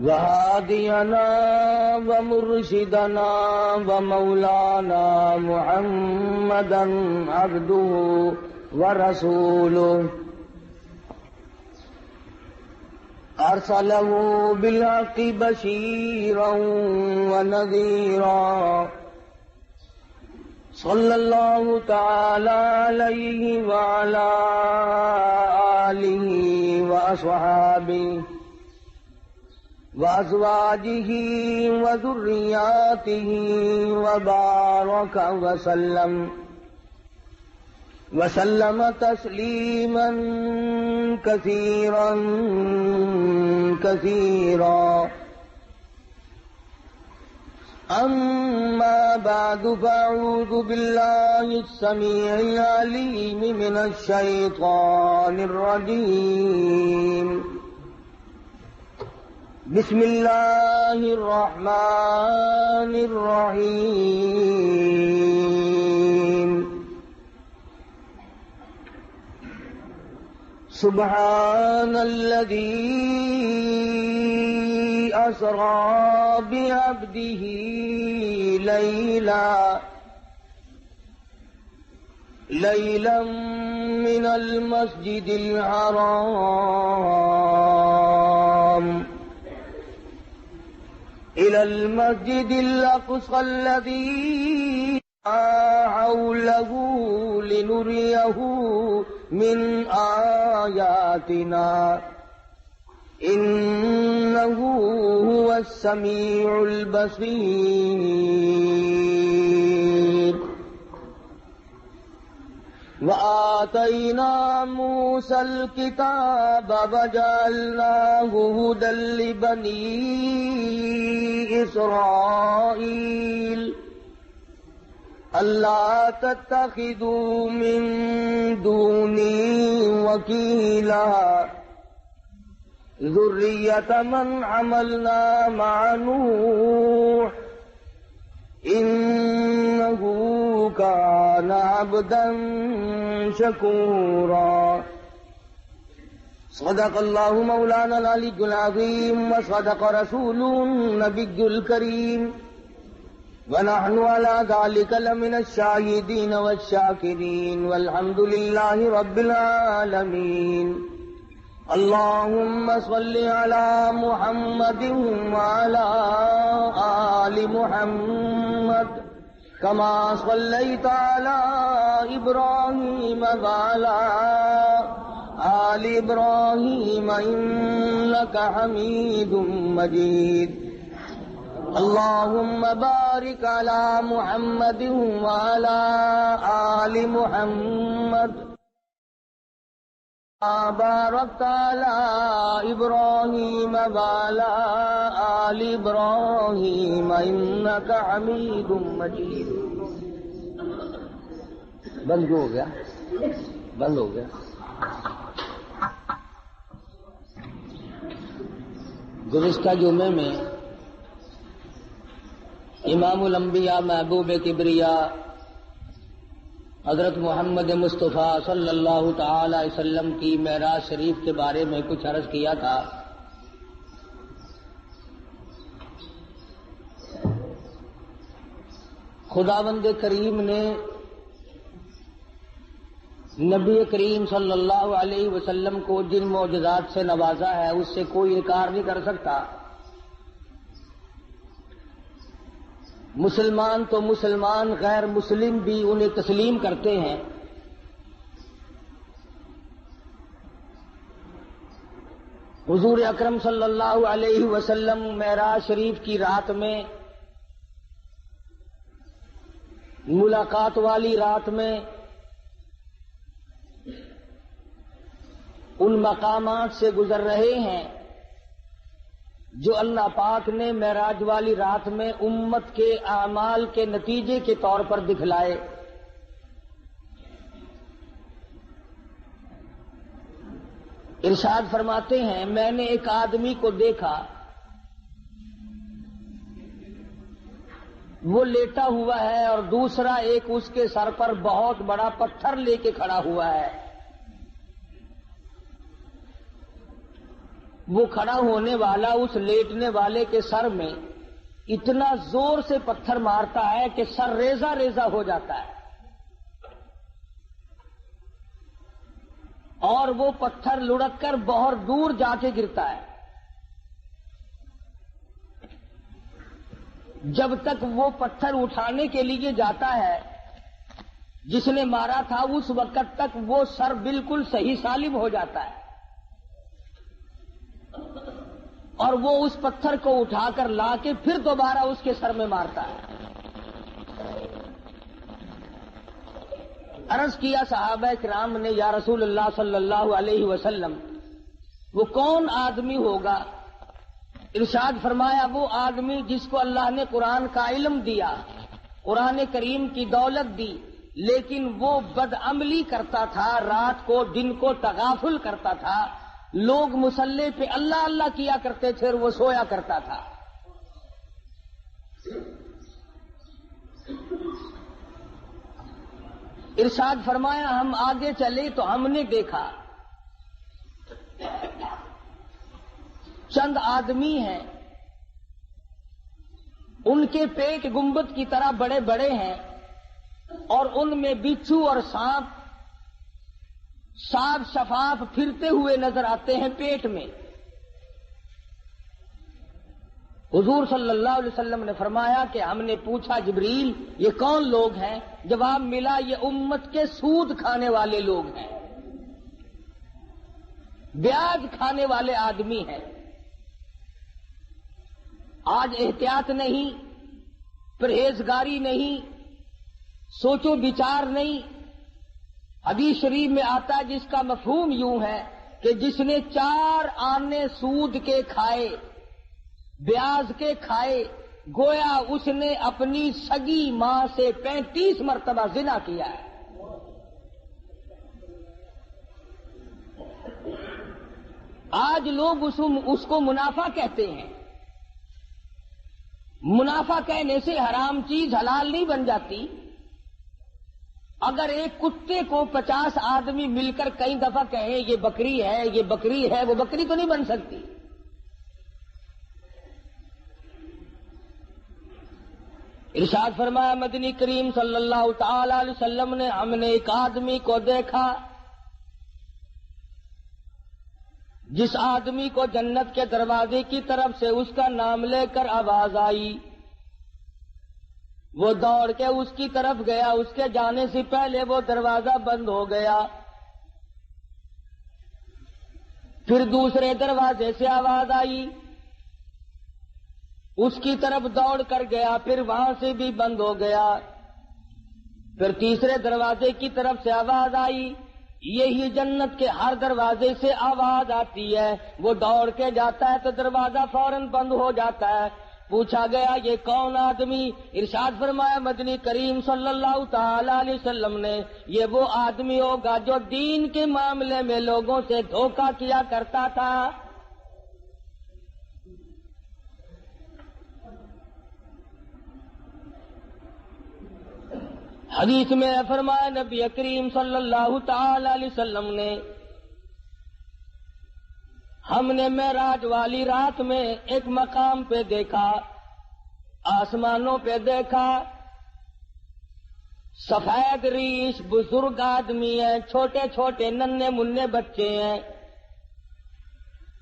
وهادينا ومرشدنا ومولانا محمدا عبده ورسوله أرسله بالحق بشيرا ونذيرا صلى الله تعالى عليه وعلى آله وأصحابه وأزواجه وذرياته وبارك وسلم تسليما كثيرا كثيرا. أما بعد فأعوذ بالله السميع العليم من الشيطان الرجيم. بسم الله الرحمن الرحيم. سبحان الذي أسرى بعبده ليلا من المسجد الحرام إلى المسجد الأقصى الذي حوله لنريه من آياتنا إنه هو السميع البصير. وآتينا موسى الكتاب وجعلناه هدى لبني إسرائيل ألا تتخذوا من دوني وكيلا ذرية من حملنا مع نوح إنه كان عبدا شكورا. صدق الله مولانا العلي العظيم وصدق رسوله النبي الكريم ونحن على ذلك لمن الشاهدين والشاكرين والحمد لله رب العالمين. اللهم صل على محمد وعلى آل محمد كما صليت على إبراهيم وعلى آل إبراهيم إنك حميد مجيد. اللهم بارك على محمد وعلى آل محمد باركت على إبراهيم وعلى آل إبراهيم إنك حميد مجيد. بند ہو گیا. گزشتہ جمعے میں امام الانبیاء محبوب کبریا حضرت محمد مصطفیٰ صلی اللہ تعالی علیہ وسلم کی معراج شریف کے بارے میں کچھ عرض کیا تھا. خداوند کریم نے نبی کریم صلی اللہ علیہ وسلم کو جن معجزات سے نوازا ہے اس سے کوئی انکار نہیں کر سکتا. مسلمان تو مسلمان، غیر مسلم بھی انہیں تسلیم کرتے ہیں. حضور اکرم صلی اللہ علیہ وسلم معراج شریف کی رات میں، ملاقات والی رات میں، ان مقامات سے گزر رہے ہیں جو اللہ پاک نے معراج والی رات میں امت کے اعمال کے نتیجے کے طور پر دکھلائے. ارشاد فرماتے ہیں میں نے ایک آدمی کو دیکھا، وہ لیٹا ہوا ہے اور دوسرا ایک اس کے سر پر بہت بڑا پتھر لے کے کھڑا ہوا ہے. وہ کھڑا ہونے والا اس لیٹنے والے کے سر میں اتنا زور سے پتھر مارتا ہے کہ سر ریزہ ریزہ ہو جاتا ہے، اور وہ پتھر لڑک کر بہت دور جا کے گرتا ہے۔ جب تک وہ پتھر اٹھانے کے لیے جاتا ہے جس نے مارا تھا، اس وقت تک وہ سر بالکل صحیح سالم ہو جاتا ہے، اور وہ اس پتھر کو اٹھا کر لا کے پھر دوبارہ اس کے سر میں مارتا ہے۔ عرض کیا صحابہ کرام نے، یا رسول اللہ صلی اللہ علیہ وسلم، وہ کون آدمی ہوگا؟ ارشاد فرمایا، وہ آدمی جس کو اللہ نے قرآن کا علم دیا، قرآن کریم کی دولت دی، لیکن وہ بدعملی کرتا تھا، رات کو دن کو تغافل کرتا تھا، لوگ مصلی پہ اللہ اللہ کیا کرتے تھے اور وہ سویا کرتا تھا۔ ارشاد فرمایا، ہم آگے چلے تو ہم نے دیکھا چند آدمی ہیں، ان کے پیٹ گنبد کی طرح بڑے بڑے ہیں، اور ان میں بچھو اور سانپ صاف شفاف پھرتے ہوئے نظر آتے ہیں پیٹ میں۔ حضور صلی اللہ علیہ وسلم نے فرمایا کہ ہم نے پوچھا، جبریل یہ کون لوگ ہیں؟ جواب ملا، یہ امت کے سود کھانے والے لوگ ہیں، بیاج کھانے والے آدمی ہیں۔ آج احتیاط نہیں، پرہیزگاری نہیں، سوچو بچار نہیں۔ حدیث شریف میں آتا ہے جس کا مفہوم یوں ہے کہ جس نے 4 آنے سود کے کھائے، بیاج کے کھائے، گویا اس نے اپنی سگی ماں سے 35 مرتبہ زنا کیا ہے۔ آج لوگ اس کو منافع کہتے ہیں۔ منافع کہنے سے حرام چیز حلال نہیں بن جاتی۔ اگر ایک کتے کو 50 آدمی مل کر کئی دفعہ کہیں یہ بکری ہے، یہ بکری ہے، وہ بکری تو نہیں بن سکتی۔ ارشاد فرمایا مدنی کریم صلی اللہ تعالی علیہ وسلم نے، ہم نے ایک آدمی کو دیکھا جس آدمی کو جنت کے دروازے کی طرف سے اس کا نام لے کر آواز آئی، وہ دوڑ کے اس کی طرف گیا، اس کے جانے سے پہلے وہ دروازہ بند ہو گیا۔ پھر دوسرے دروازے سے آواز آئی، اس کی طرف دوڑ کر گیا، پھر وہاں سے بھی بند ہو گیا۔ پھر تیسرے دروازے کی طرف سے آواز آئی، یہی جنت کے ہر دروازے سے آواز آتی ہے، وہ دوڑ کے جاتا ہے تو دروازہ فوراً بند ہو جاتا ہے۔ پوچھا گیا یہ کون آدمی؟ ارشاد فرمایا مدنی کریم صلی اللہ تعالی علیہ وسلم نے، یہ وہ آدمی ہوگا جو دین کے معاملے میں لوگوں سے دھوکہ کیا کرتا تھا۔ حدیث میں فرمایا نبی کریم صلی اللہ تعالی علیہ وسلم نے، ہم نے معراج والی رات میں ایک مقام پہ دیکھا، آسمانوں پہ دیکھا، سفید ریش بزرگ آدمی ہیں، چھوٹے چھوٹے ننھے منھے بچے ہیں،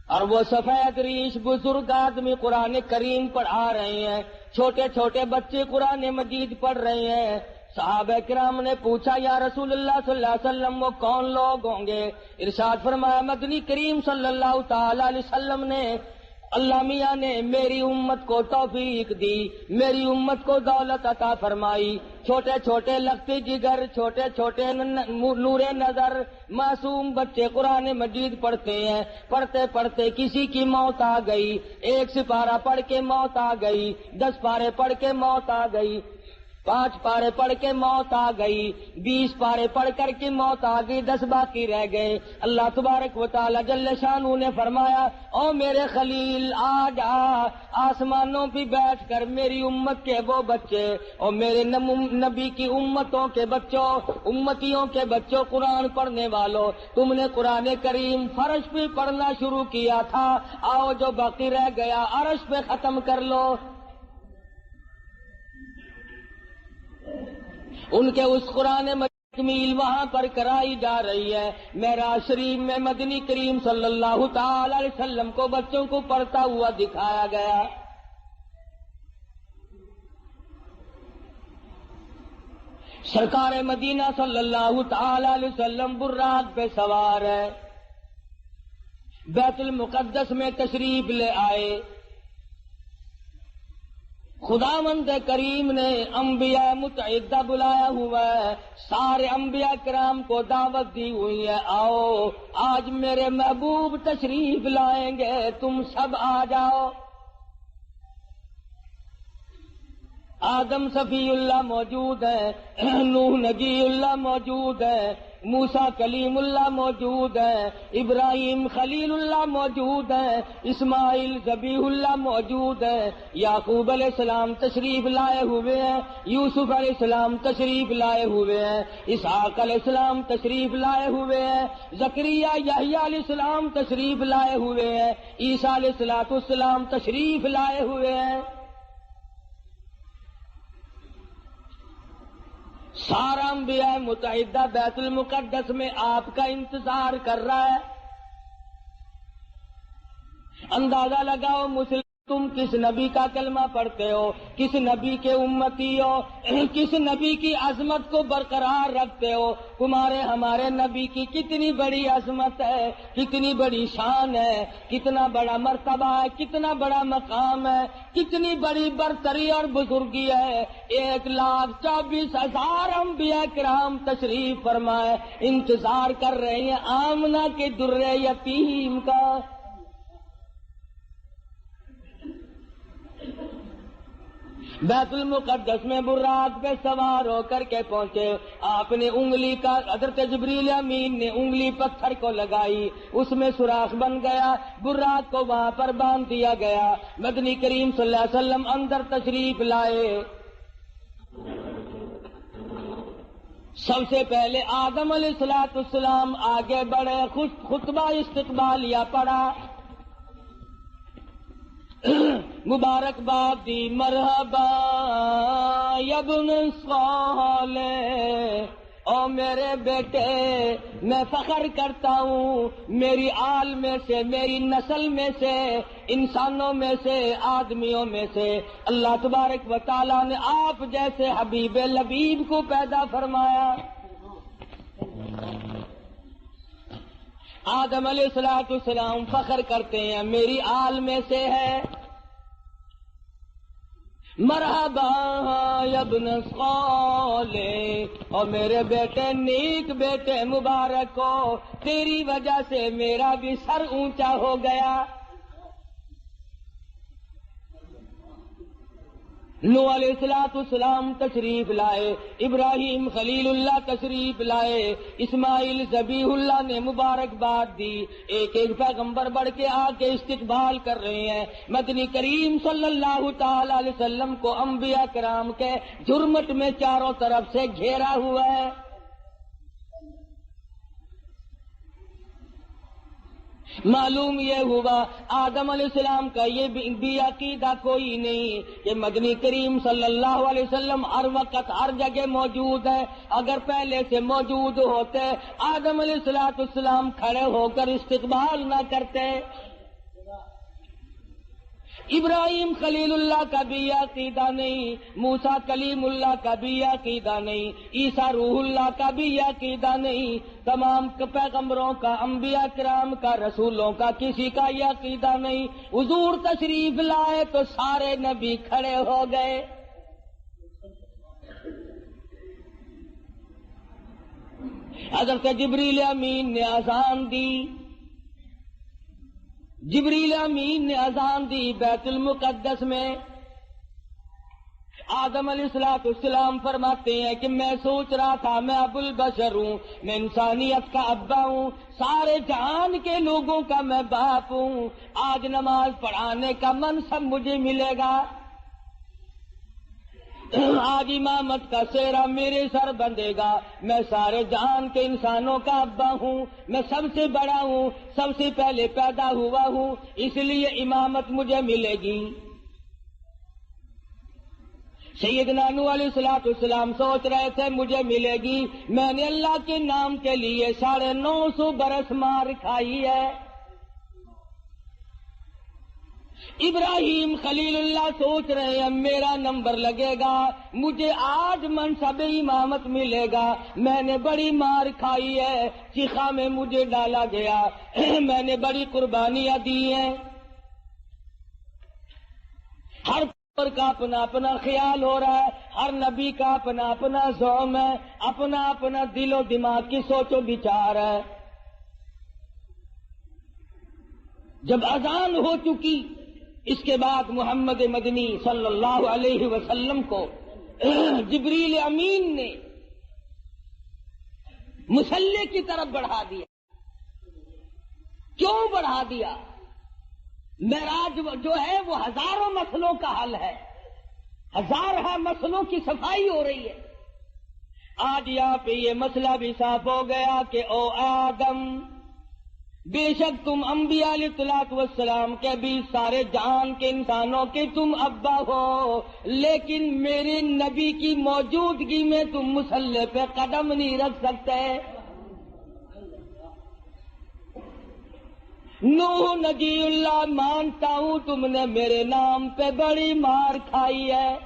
اور وہ سفید ریش بزرگ آدمی قرآن کریم پڑھا رہے ہیں، چھوٹے چھوٹے بچے قرآن مجید پڑھ رہے ہیں۔ صحابہ کرام نے پوچھا یا رسول اللہ صلی اللہ علیہ وسلم وہ کون لوگ ہوں گے؟ ارشاد فرمایا مدنی کریم صلی اللہ تعالی علیہ وسلم نے، اللہ میاں نے میری امت کو توفیق دی، میری امت کو دولت عطا فرمائی، چھوٹے چھوٹے لگتے جگر، چھوٹے چھوٹے نور نظر معصوم بچے قرآن مجید پڑھتے ہیں، پڑھتے پڑھتے کسی کی موت آ گئی، 1 سپارہ پڑھ کے موت آ گئی، 10 پارے پڑھ کے موت آ گئی، 5 پارے پڑھ کے موت آ گئی، 20 پارے پڑھ کر کے موت آ گئی، 10 باقی رہ گئے۔ اللہ تبارک و تعالی جل شانہ نے فرمایا او میرے خلیل آج آسمانوں پہ بیٹھ کر میری امت کے وہ بچے اور میرے نبی کی امتوں کے بچوں، امتیوں کے بچوں، قرآن پڑھنے والوں، تم نے قرآن کریم فرش پہ پڑھنا شروع کیا تھا، آؤ جو باقی رہ گیا عرش پہ ختم کر لو۔ ان کے اس قرآن تکمیل وہاں پر کرائی جا رہی ہے۔ معراج شریف میں مدنی کریم صلی اللہ تعالی علیہ وسلم کو بچوں کو پڑھتا ہوا دکھایا گیا۔ سرکار مدینہ صلی اللہ تعالی علیہ وسلم براق پہ سوار ہے، بیت المقدس میں تشریف لے آئے۔ خداوند کریم نے انبیاء متعدہ بلایا ہوا ہے، سارے انبیاء کرام کو دعوت دی ہوئی ہے، آؤ آج میرے محبوب تشریف لائیں گے، تم سب آ جاؤ۔ آدم صفی اللہ موجود ہے، نوح نجی اللہ موجود ہے، موسیٰ کلیم اللہ موجود ہے، ابراہیم خلیل اللہ موجود ہے، اسماعیل ذبیح اللہ موجود ہے، یعقوب علیہ السلام تشریف لائے ہوئے ہیں، یوسف علیہ السلام تشریف لائے ہوئے ہیں، اسحاق علیہ السلام تشریف لائے ہوئے ہیں، زکریا یحییٰ علیہ السلام تشریف لائے ہوئے ہیں، عیسیٰ علیہ السلام تشریف لائے ہوئے ہیں۔ سارا انبیاء متعدہ بیت المقدس میں آپ کا انتظار کر رہا ہے۔ اندازہ لگاؤ مسلم تم کس نبی کا کلمہ پڑھتے ہو، کس نبی کے امتی ہو، کس نبی کی عظمت کو برقرار رکھتے ہو۔ تمہارے ہمارے نبی کی کتنی بڑی عظمت ہے، کتنی بڑی شان ہے، کتنا بڑا مرتبہ ہے، کتنا بڑا مقام ہے، کتنی بڑی برتری اور بزرگی ہے۔ 1,24,000 انبیاء کرام تشریف فرمائے، انتظار کر رہے ہیں آمنہ کے در یتیم کا۔ بیت المقدس میں براق پہ سوار ہو کر کے پہنچے، آپ نے انگلی کا، حضرت جبریل امین نے انگلی پتھر کو لگائی، اس میں سوراخ بن گیا، براق کو وہاں پر باندھ دیا گیا۔ مدنی کریم صلی اللہ علیہ وسلم اندر تشریف لائے۔ سب سے پہلے آدم علیہ السلام آگے بڑھے، خطبہ استقبالیہ پڑھا، مبارکباد دی، مرحبا یا ابن صالح، او میرے بیٹے میں فخر کرتا ہوں میری آل میں سے، میری نسل میں سے، انسانوں میں سے، آدمیوں میں سے اللہ تبارک و تعالیٰ نے آپ جیسے حبیب لبیب کو پیدا فرمایا۔ آدم علیہ السلام فخر کرتے ہیں میری آل میں سے ہے۔ مرحبا یا ابن صالح، اور میرے بیٹے نیک بیٹے مبارک ہو، تیری وجہ سے میرا بھی سر اونچا ہو گیا۔ نوح علیہ السلام تشریف لائے، ابراہیم خلیل اللہ تشریف لائے، اسماعیل ذبیح اللہ نے مبارکباد دی، ایک ایک پیغمبر بڑھ کے آ کے استقبال کر رہے ہیں۔ مدنی کریم صلی اللہ تعالی علیہ وسلم کو انبیاء کرام کے جرمٹ میں چاروں طرف سے گھیرا ہوا ہے۔ معلوم یہ ہوا آدم علیہ السلام کا یہ بھی عقیدہ کوئی نہیں کہ مدنی کریم صلی اللہ علیہ وسلم ہر وقت ہر جگہ موجود ہے۔ اگر پہلے سے موجود ہوتے آدم علیہ السلام کھڑے ہو کر استقبال نہ کرتے۔ ابراہیم خلیل اللہ کا بھی عقیدہ نہیں، موسیٰ کلیم اللہ کا بھی عقیدہ نہیں، عیسیٰ روح اللہ کا بھی عقیدہ نہیں، تمام پیغمبروں کا، انبیاء کرام کا، رسولوں کا کسی کا یہ عقیدہ نہیں۔ حضور تشریف لائے تو سارے نبی کھڑے ہو گئے۔ حضرت جبریل امین نے اذان دی، جبریل امین نے اذان دی بیت المقدس میں۔ آدم علیہ السلام فرماتے ہیں کہ میں سوچ رہا تھا میں ابو البشر ہوں، میں انسانیت کا ابا ہوں، سارے جہان کے لوگوں کا میں باپ ہوں، آج نماز پڑھانے کا منصب مجھے ملے گا، آج امامت کا سہرا میرے سر بندھے گا، میں سارے جہان کے انسانوں کا ابا ہوں، میں سب سے بڑا ہوں، سب سے پہلے پیدا ہوا ہوں، اس لیے امامت مجھے ملے گی۔ سیدنا نوح علیہ السلام سوچ رہے تھے مجھے ملے گی، میں نے اللہ کے نام کے لیے 950 برس مار کھائی ہے۔ ابراہیم خلیل اللہ سوچ رہے ہیں میرا نمبر لگے گا، مجھے آج منصب امامت ملے گا، میں نے بڑی مار کھائی ہے، چیخا میں مجھے ڈالا گیا، میں نے بڑی قربانیاں دی ہیں۔ ہر کا اپنا اپنا خیال ہو رہا ہے، ہر نبی کا اپنا اپنا زوم ہے، اپنا اپنا دل و دماغ کی سوچ و بچار ہے۔ جب اذان ہو چکی اس کے بعد محمد مدنی صلی اللہ علیہ وسلم کو جبریل امین نے مصلی کی طرف بڑھا دیا۔ کیوں بڑھا دیا؟ معراج جو ہے وہ ہزاروں مسئلوں کا حل ہے، ہزارہ مسئلوں کی صفائی ہو رہی ہے۔ آج یہاں پہ یہ مسئلہ بھی صاف ہو گیا کہ او آدم، بے شک تم انبیاء علیہ الصلوۃ والسلام کے بھی سارے جہان کے انسانوں کے تم ابا ہو، لیکن میرے نبی کی موجودگی میں تم مصلی پہ قدم نہیں رکھ سکتے۔ نوح نجی اللہ مانتا ہوں تم نے میرے نام پہ بڑی مار کھائی ہے،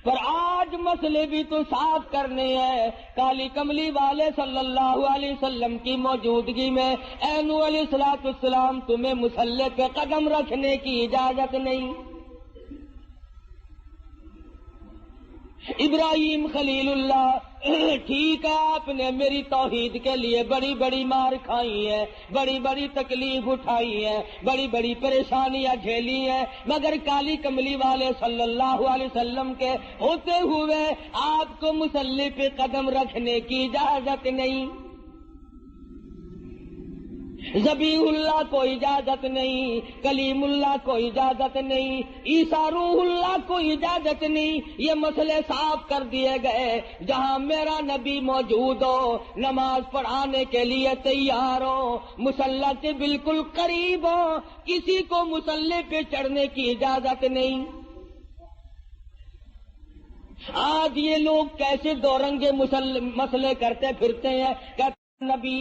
پر آج مسئلے بھی تو صاف کرنے ہیں۔ کالی کملی والے صلی اللہ علیہ وسلم کی موجودگی میں اے نوح علیہ السلام تمہیں مصلی پہ قدم رکھنے کی اجازت نہیں۔ ابراہیم خلیل اللہ ٹھیک ہے آپ نے میری توحید کے لیے بڑی بڑی مار کھائی ہے، بڑی بڑی تکلیف اٹھائی ہے، بڑی بڑی پریشانیاں جھیلی ہیں، مگر کالی کملی والے صلی اللہ علیہ وسلم کے ہوتے ہوئے آپ کو مصلی پہ قدم رکھنے کی اجازت نہیں۔ ذبیح اللہ کو اجازت نہیں، کلیم اللہ کو اجازت نہیں، عیسیٰ روح اللہ کو اجازت نہیں۔ یہ مسئلے صاف کر دیے گئے، جہاں میرا نبی موجود ہو، نماز پڑھانے کے لیے تیار ہو، مصلی کے بالکل قریب ہو، کسی کو مصلی پہ چڑھنے کی اجازت نہیں۔ آج یہ لوگ کیسے دو رنگے مسئلے کرتے پھرتے ہیں، کہتے نبی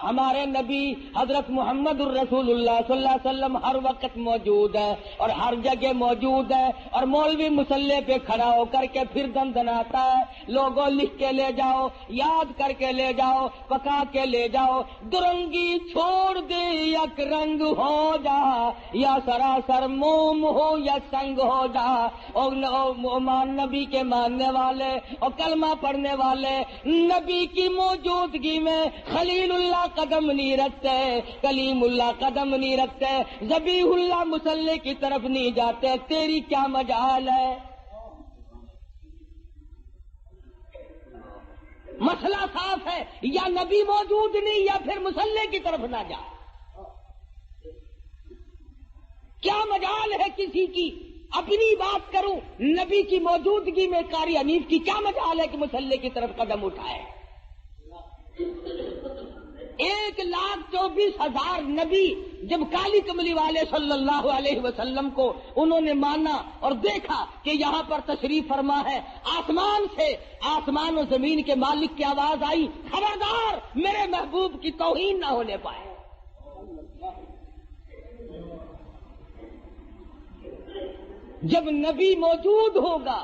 ہمارے نبی حضرت محمد الرسول اللہ صلی اللہ علیہ وسلم ہر وقت موجود ہے اور ہر جگہ موجود ہے، اور مولوی مصلی پہ کھڑا ہو کر کے پھر دندناتا ہے، لوگوں لکھ کے لے جاؤ، یاد کر کے لے جاؤ، پکا کے لے جاؤ، درنگی چھوڑ دے یک رنگ ہو جا، یا سراسر موم ہو یا سنگ ہو جا۔ اور نبی کے ماننے والے اور کلمہ پڑھنے والے نبی کی موجودگی میں خلیل اللہ قدم نہیں رکھتے، کلیم اللہ قدم نہیں رکھتے، ذبیح اللہ مصلی کی طرف نہیں جاتے، تیری کیا مجال ہے؟ مسئلہ صاف ہے، یا نبی موجود نہیں یا پھر مصلی کی طرف نہ جا۔ کیا مجال ہے کسی کی؟ اپنی بات کروں، نبی کی موجودگی میں قاری حنیف کی کیا مجال ہے کہ مصلی کی طرف قدم اٹھائے؟ 1,24,000 نبی جب کالی کملی والے صلی اللہ علیہ وسلم کو انہوں نے مانا اور دیکھا کہ یہاں پر تشریف فرما ہے، آسمان سے، آسمان و زمین کے مالک کی آواز آئی، خبردار میرے محبوب کی توہین نہ ہونے پائے۔ جب نبی موجود ہوگا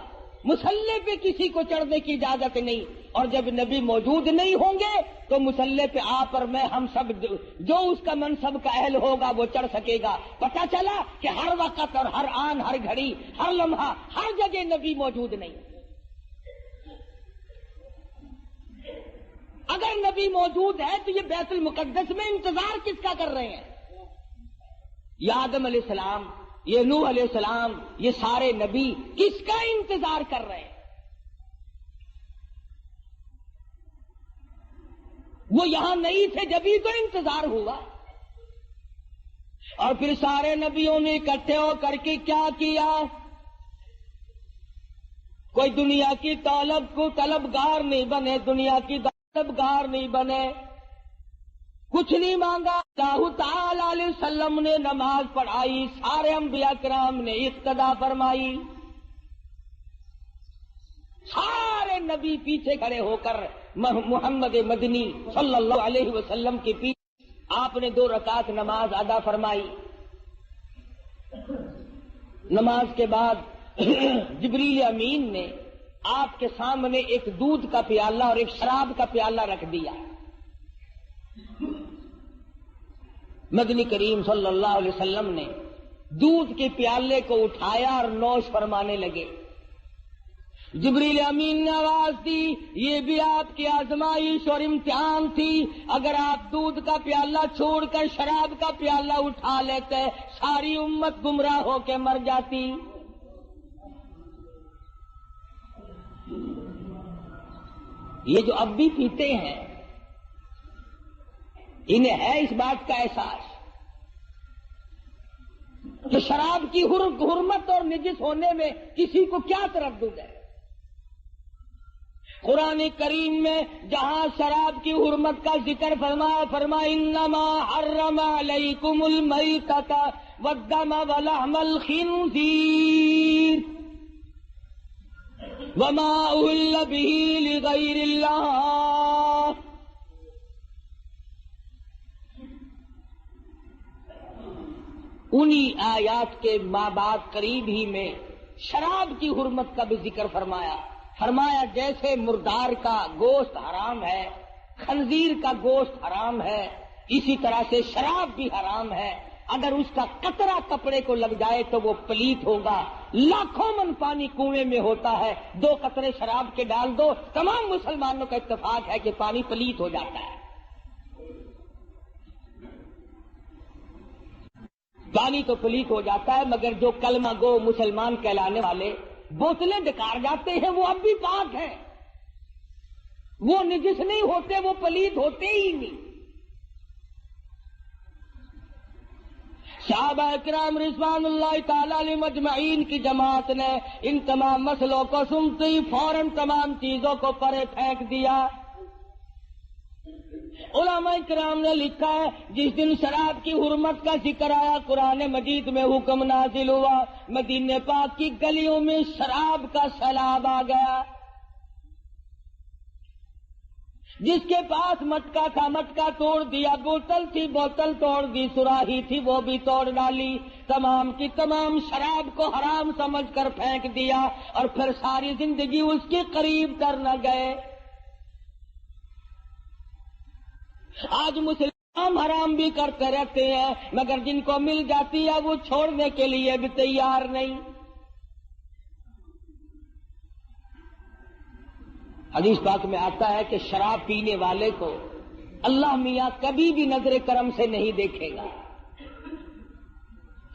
مصلی پہ کسی کو چڑھنے کی اجازت نہیں، اور جب نبی موجود نہیں ہوں گے تو مصلی پہ آپ اور میں ہم سب جو اس کا منصب کا اہل ہوگا وہ چڑھ سکے گا۔ پتہ چلا کہ ہر وقت اور ہر آن، ہر گھڑی، ہر لمحہ، ہر جگہ نبی موجود نہیں۔ اگر نبی موجود ہے تو یہ بیت المقدس میں انتظار کس کا کر رہے ہیں؟ یا آدم علیہ السلام یہ نوح علیہ السلام، یہ سارے نبی کس کا انتظار کر رہے ہیں؟ وہ یہاں نہیں تھے جبھی تو انتظار ہوا. اور پھر سارے نبیوں نے اکٹھے ہو کر کے کیا کیا؟ کوئی دنیا کی طلبگار نہیں بنے، دنیا کی طلبگار نہیں بنے، کچھ نہیں مانگا. اللہ تعالی علیہ وسلم نے نماز پڑھائی، سارے انبیاء کرام نے اقتدا فرمائی، سارے نبی پیچھے کھڑے ہو کر محمد مدنی صلی اللہ علیہ وسلم کے پیچھے آپ نے 2 رکعت نماز ادا فرمائی. نماز کے بعد جبریل امین نے آپ کے سامنے ایک دودھ کا پیالہ اور ایک شراب کا پیالہ رکھ دیا. مدنی کریم صلی اللہ علیہ وسلم نے دودھ کے پیالے کو اٹھایا اور نوش فرمانے لگے. جبریل امین نے آواز دی، یہ بھی آپ کی آزمائش اور امتحان تھی، اگر آپ دودھ کا پیالہ چھوڑ کر شراب کا پیالہ اٹھا لیتے ساری امت گمراہ ہو کے مر جاتی. یہ جو اب بھی پیتے ہیں انہیں ہے اس بات کا احساس کہ شراب کی حرمت اور نجس ہونے میں کسی کو کیا تردد ہے؟ قرآن کریم میں جہاں شراب کی حرمت کا ذکر فرمایا انما حرم علیکم المیتۃ والدم ولحم الخنزیر وما اہل به لغیر اللہ. انہی آیات کے بعد قریب ہی میں شراب کی حرمت کا بھی ذکر فرمایا جیسے مردار کا گوشت حرام ہے، خنزیر کا گوشت حرام ہے، اسی طرح سے شراب بھی حرام ہے. اگر اس کا قطرہ کپڑے کو لگ جائے تو وہ پلیت ہوگا. لاکھوں من پانی کنویں میں ہوتا ہے، 2 قطرے شراب کے ڈال دو، تمام مسلمانوں کا اتفاق ہے کہ پانی پلیت ہو جاتا ہے. پانی تو پلیت ہو جاتا ہے، مگر جو کلمہ گو مسلمان کہلانے والے بوتلیں ڈکار جاتے ہیں وہ اب بھی پاک ہیں، وہ نجس نہیں ہوتے، وہ پلیت ہوتے ہی نہیں. صحابہ کرام رضوان اللہ تعالی علیہ مجمعین کی جماعت نے ان تمام مسئلوں کو سنتے ہی فوراً تمام چیزوں کو پرے پھینک دیا. علماء کرام نے لکھا ہے جس دن شراب کی حرمت کا ذکر آیا قرآن مجید میں حکم نازل ہوا، مدینہ پاک کی گلیوں میں شراب کا سیلاب آ گیا. جس کے پاس مٹکا تھا مٹکا توڑ دیا، بوتل تھی بوتل توڑ دی، سراہی تھی وہ بھی توڑ ڈالی، تمام کی تمام شراب کو حرام سمجھ کر پھینک دیا اور پھر ساری زندگی اس کے قریب کر نہ گئے. آج مسلمان حرام بھی کرتے رہتے ہیں مگر جن کو مل جاتی ہے وہ چھوڑنے کے لیے بھی تیار نہیں. حدیث پاک میں آتا ہے کہ شراب پینے والے کو اللہ میاں کبھی بھی نظر کرم سے نہیں دیکھے گا،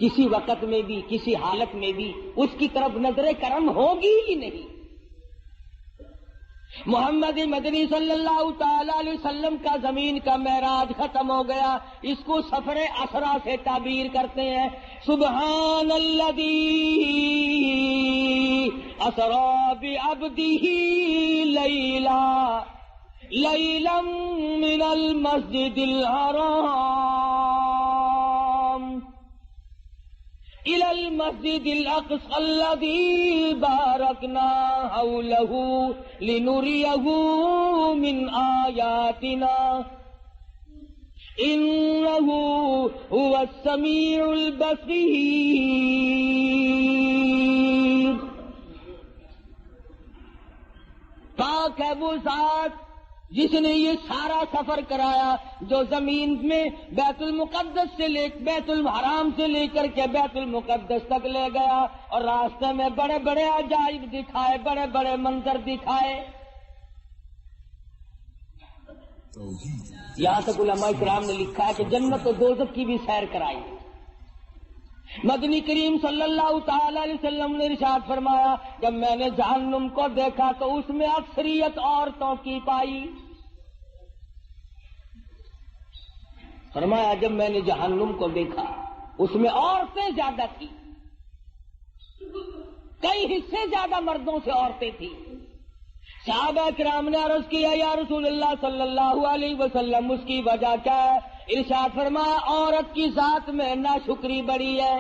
کسی وقت میں بھی کسی حالت میں بھی اس کی طرف نظر کرم ہوگی ہی نہیں. محمد مدنی صلی اللہ تعالی علیہ وسلم کا زمین کا معراج ختم ہو گیا، اس کو سفر اسرا سے تعبیر کرتے ہیں. سبحان الذی اسرا بعبدہ لیلا من المسجد الحرام إلى المسجد الأقصى الذي باركنا حوله لنريه من آياتنا إنه هو السميع البصير. پاک ہے وہ ذات جس نے یہ سارا سفر کرایا، جو زمین میں بیت المقدس سے بیت الحرام سے لے کر کے بیت المقدس تک لے گیا اور راستے میں بڑے بڑے عجائب دکھائے، بڑے بڑے منظر دکھائے. یہاں تک علماء کرام نے لکھا ہے کہ جنت و دوزخ کی بھی سیر کرائی. مدنی کریم صلی اللہ تعالی علیہ وسلم نے ارشاد فرمایا جب میں نے جہنم کو دیکھا تو اس میں اکثریت عورتوں کی پائی. فرمایا جب میں نے جہنم کو دیکھا اس میں عورتیں زیادہ تھی، کئی حصے زیادہ مردوں سے عورتیں تھیں. صحابہ کرام نے عرض کیا یا رسول اللہ صلی اللہ علیہ وسلم اس کی وجہ کیا ہے؟ ارشاد فرمایا عورت کی ذات میں ناشکری بڑی ہے.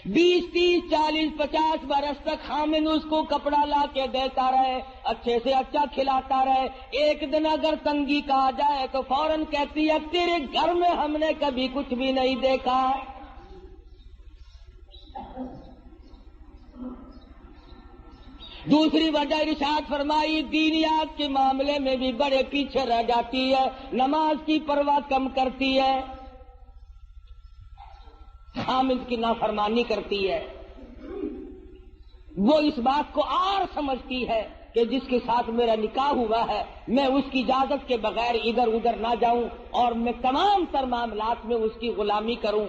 20 30 40 50 برس تک خامن اس کو کپڑا لا کے دیتا رہے، اچھے سے اچھا کھلاتا رہے، ایک دن اگر تنگی کہا جائے تو فوراً کہتی ہے تیرے گھر میں ہم نے کبھی کچھ بھی نہیں دیکھا. دوسری وجہ ارشاد فرمائی دینیات کے معاملے میں بھی بڑے پیچھے رہ جاتی ہے، نماز کی پرواہ کم کرتی ہے، خامد کی نافرمانی کرتی ہے. وہ اس بات کو اور سمجھتی ہے کہ جس کے ساتھ میرا نکاح ہوا ہے میں اس کی اجازت کے بغیر ادھر ادھر نہ جاؤں اور میں تمام تر معاملات میں اس کی غلامی کروں.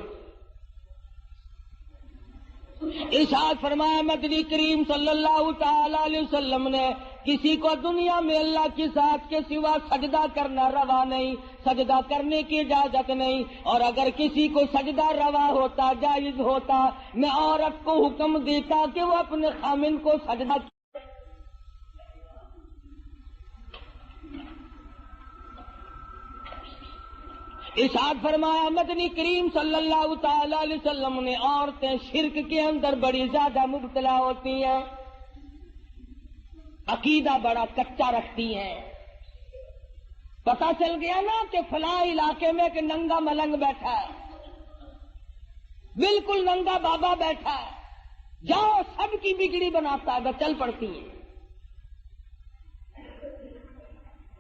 ارشاد فرمایا مدنی کریم صلی اللہ تعالی علیہ وسلم نے کسی کو دنیا میں اللہ کی ذات کے سوا سجدہ کرنا روا نہیں، سجدہ کرنے کی اجازت نہیں، اور اگر کسی کو سجدہ روا ہوتا جائز ہوتا میں عورت کو حکم دیتا کہ وہ اپنے خامن کو سجدہ. ارشاد فرمایا مدنی کریم صلی اللہ تعالی علیہ وسلم نے عورتیں شرک کے اندر بڑی زیادہ مبتلا ہوتی ہیں، عقیدہ بڑا کچا رکھتی ہیں. پتہ چل گیا نا کہ فلاں علاقے میں ایک ننگا ملنگ بیٹھا ہے، بالکل ننگا بابا بیٹھا ہے، جاؤ سب کی بگڑی بناتا ہے، تو چل پڑتی ہیں.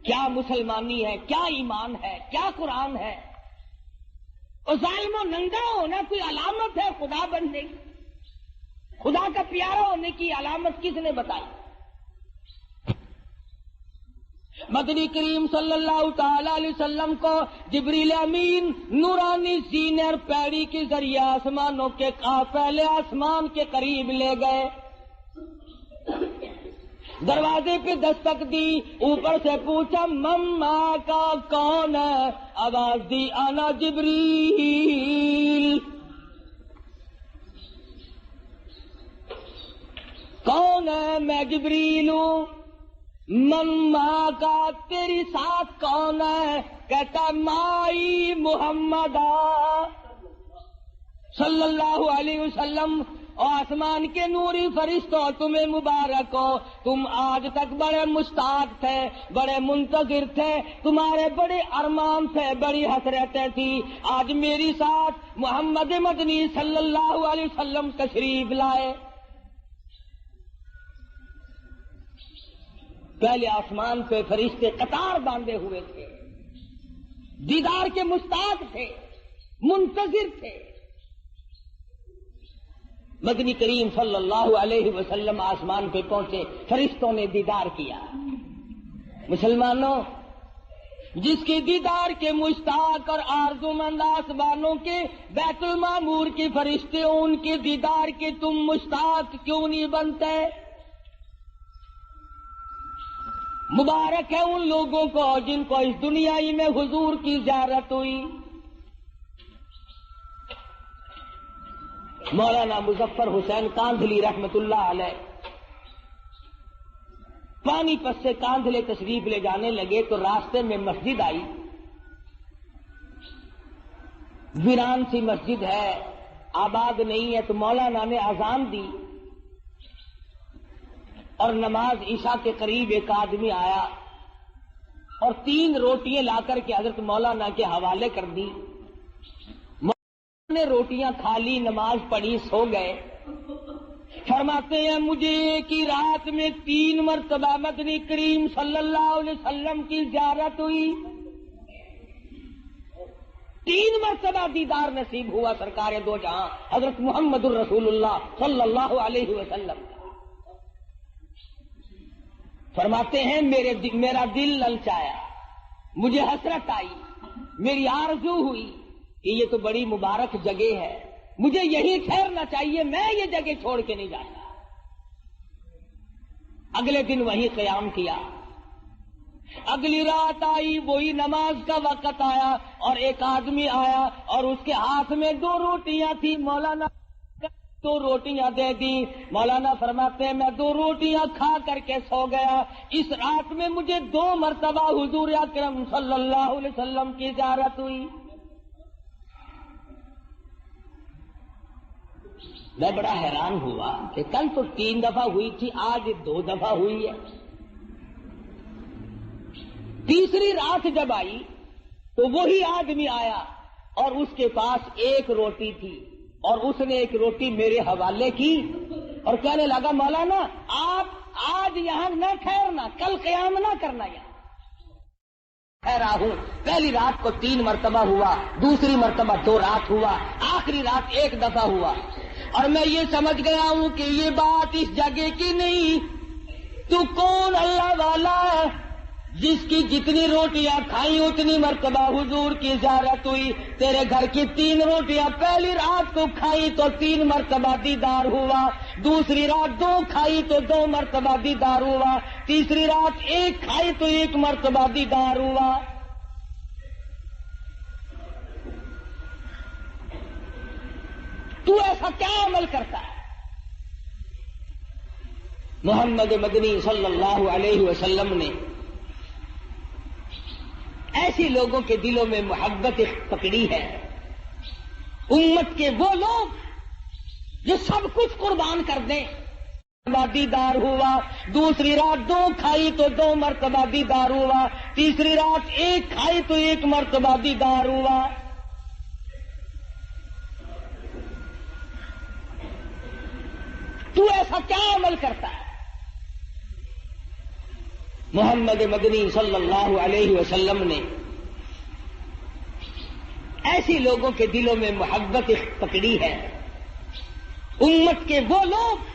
کیا مسلمانی ہے، کیا ایمان ہے، کیا قرآن ہے؟ اور ظالم و ننگا ہونا کوئی علامت ہے خدا بننے کی؟ خدا کا پیارا ہونے کی علامت کس نے بتائی؟ مدنی کریم صلی اللہ تعالی علیہ وسلم کو جبریل امین نورانی زینر پیڑی کے ذریعے آسمانوں کے پہلے آسمان کے قریب لے گئے، دروازے پہ دستک دی، اوپر سے پوچھا مما کا کون ہے؟ آواز دی انا جبریل. کون ہے؟ میں جبریل ہوں. مما کا تیری ساتھ کون ہے؟ کہتا مائی محمد صلی اللہ علیہ وسلم. آسمان کے نوری فرشتوں تمہیں مبارک ہو، تم آج تک بڑے مشتاق تھے، بڑے منتظر تھے، تمہارے بڑے ارمان تھے، بڑی حسرتیں تھی، آج میری ساتھ محمد مدنی صلی اللہ علیہ وسلم تشریف لائے. پہلے آسمان پہ فرشتے قطار باندھے ہوئے تھے، دیدار کے مشتاق تھے، منتظر تھے. مدنی کریم صلی اللہ علیہ وسلم آسمان پہ پہنچے، فرشتوں نے دیدار کیا. مسلمانوں، جس کے دیدار کے مشتاق اور آرزومند آسمانوں کے بیت المعمور کے فرشتے ہوں، ان کے دیدار کے تم مشتاق کیوں نہیں بنتے؟ مبارک ہے ان لوگوں کو جن کو اس دنیا ہی میں حضور کی زیارت ہوئی. مولانا مظفر حسین کاندھلی رحمت اللہ علیہ پانی پت سے کاندھلے تشریف لے جانے لگے تو راستے میں مسجد آئی، ویران سی مسجد ہے، آباد نہیں ہے. تو مولانا نے اذان دی اور نماز عشاء کے قریب ایک آدمی آیا اور 3 روٹیاں لا کر کے حضرت مولانا کے حوالے کر دی. نے روٹیاں کھا لی، نماز پڑھی، سو گئے. فرماتے ہیں مجھے ایک ہی رات میں 3 مرتبہ مدنی کریم صلی اللہ علیہ وسلم کی زیارت ہوئی، 3 مرتبہ دیدار نصیب ہوا سرکار دو جہاں حضرت محمد الرسول اللہ صلی اللہ علیہ وسلم. فرماتے ہیں میرا دل للچایا، مجھے حسرت آئی، میری آرزو ہوئی کہ یہ تو بڑی مبارک جگہ ہے، مجھے یہیں ٹھہرنا چاہیے، میں یہ جگہ چھوڑ کے نہیں جاتا۔ اگلے دن وہیں قیام کیا۔ اگلی رات آئی، وہی نماز کا وقت آیا، اور ایک آدمی آیا اور اس کے ہاتھ میں 2 روٹیاں تھیں۔ مولانا 2 روٹیاں دے دی۔ مولانا فرماتے ہیں میں 2 روٹیاں کھا کر کے سو گیا۔ اس رات میں مجھے 2 مرتبہ حضور اکرم صلی اللہ علیہ وسلم کی زیارت ہوئی۔ میں بڑا حیران ہوا کہ کل تو 3 دفعہ ہوئی تھی، آج 2 دفعہ ہوئی ہے۔ تیسری رات جب آئی تو وہی آدمی آیا اور اس کے پاس 1 روٹی تھی، اور اس نے 1 روٹی میرے حوالے کی اور کہنے لگا مولانا آپ آج یہاں نہ ٹھہرنا، کل قیام نہ کرنا یہاں۔ ٹھہرا ہوں، پہلی رات کو 3 مرتبہ ہوا، دوسری مرتبہ 2 رات ہوا، آخری رات 1 دفعہ ہوا، اور میں یہ سمجھ گیا ہوں کہ یہ بات اس جگہ کی نہیں۔ تو کون اللہ والا ہے جس کی جتنی روٹیاں کھائیں اتنی مرتبہ حضور کی زیارت ہوئی؟ تیرے گھر کی 3 روٹیاں پہلی رات کو کھائی تو 3 مرتبہ دیدار ہوا، دوسری رات 2 کھائی تو 2 مرتبہ دیدار ہوا، تیسری رات 1 کھائی تو 1 مرتبہ دیدار ہوا۔ تو ایسا کیا عمل کرتا ہے؟ محمد مدنی صلی اللہ علیہ وسلم نے ایسی لوگوں کے دلوں میں محبت پکڑی ہے، امت کے وہ لوگ جو سب کچھ قربان کر دیں۔ دیدار ہوا، دوسری رات 2 کھائی تو 2 مرتبہ دیدار ہوا، تیسری رات 1 کھائی تو 1 مرتبہ دیدار ہوا۔ تو ایسا کیا عمل کرتا ہے؟ محمد مدنی صلی اللہ علیہ وسلم نے ایسی لوگوں کے دلوں میں محبت پکڑی ہے، امت کے وہ لوگ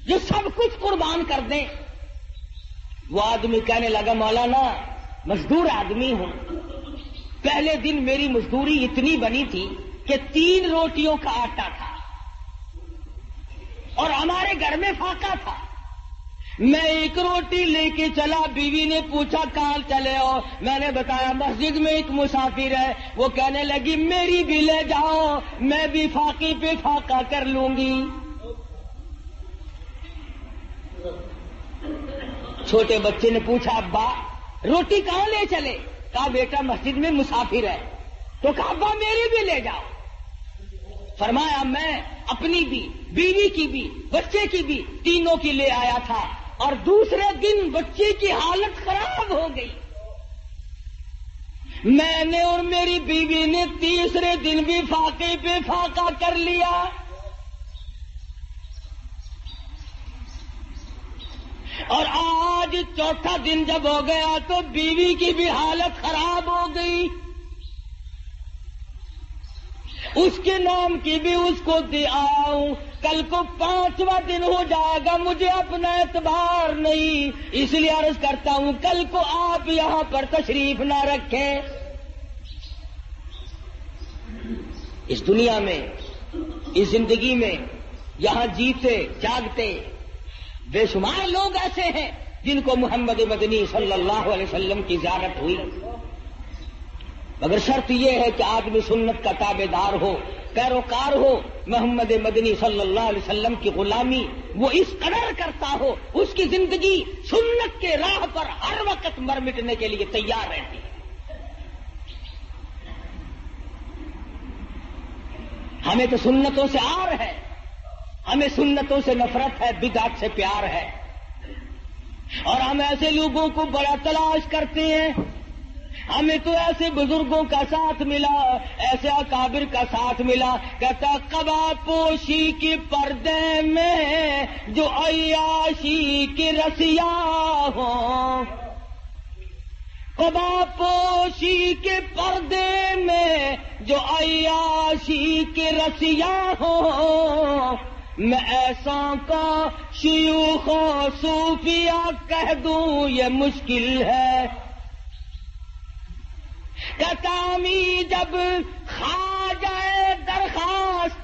جو سب کچھ قربان کر دیں۔ وہ آدمی کہنے لگا مولانا مزدور آدمی ہوں، پہلے دن میری مزدوری اتنی بنی تھی کہ 3 روٹیوں کا آٹا تھا اور ہمارے گھر میں فاقہ تھا۔ میں 1 روٹی لے کے چلا، بیوی نے پوچھا کہاں چلے ہو؟ میں نے بتایا مسجد میں ایک مسافر ہے۔ وہ کہنے لگی میری بھی لے جاؤ، میں بھی فاقی پہ فاقہ کر لوں گی۔ چھوٹے بچے نے پوچھا ابا روٹی کہاں لے چلے؟ کہا بیٹا مسجد میں مسافر ہے۔ تو کہا ابا میری بھی لے جاؤ۔ فرمایا میں اپنی بھی، بیوی کی بھی، بچے کی بھی، تینوں کی لے آیا تھا، اور دوسرے دن بچے کی حالت خراب ہو گئی۔ میں نے اور میری بیوی نے تیسرے دن بھی فاقے پہ فاقہ کر لیا۔ اور آج 4تھا دن جب ہو گیا تو بیوی کی بھی حالت خراب ہو گئی، اس کے نام کی بھی اس کو دے آؤں، کل کو 5واں دن ہو جائے گا، مجھے اپنا اعتبار نہیں، اس لیے عرض کرتا ہوں کل کو آپ یہاں پر تشریف نہ رکھیں۔ اس دنیا میں، اس زندگی میں، یہاں جیتے جاگتے بے شمار لوگ ایسے ہیں جن کو محمد مدنی صلی اللہ علیہ وسلم کی زیارت ہوئی، مگر شرط یہ ہے کہ آدمی سنت کا تابع دار ہو، پیروکار ہو، محمد مدنی صلی اللہ علیہ وسلم کی غلامی وہ اس قدر کرتا ہو، اس کی زندگی سنت کے راہ پر ہر وقت مر مٹنے کے لیے تیار رہتی ہے۔ ہمیں تو سنتوں سے آر ہے، ہمیں سنتوں سے نفرت ہے، بدعت سے پیار ہے، اور ہم ایسے لوگوں کو بڑا تلاش کرتے ہیں۔ ہمیں تو ایسے بزرگوں کا ساتھ ملا، ایسے اکابر کا ساتھ ملا، کہتا قبا پوشی کے پردے میں جو عیاشی کے رسیا ہوں، قبا پوشی کے پردے میں جو عیاشی کے رسیا ہوں، میں ایسا کا شیوخ و صوفیہ کہہ دوں یہ مشکل ہے۔ کتامی جب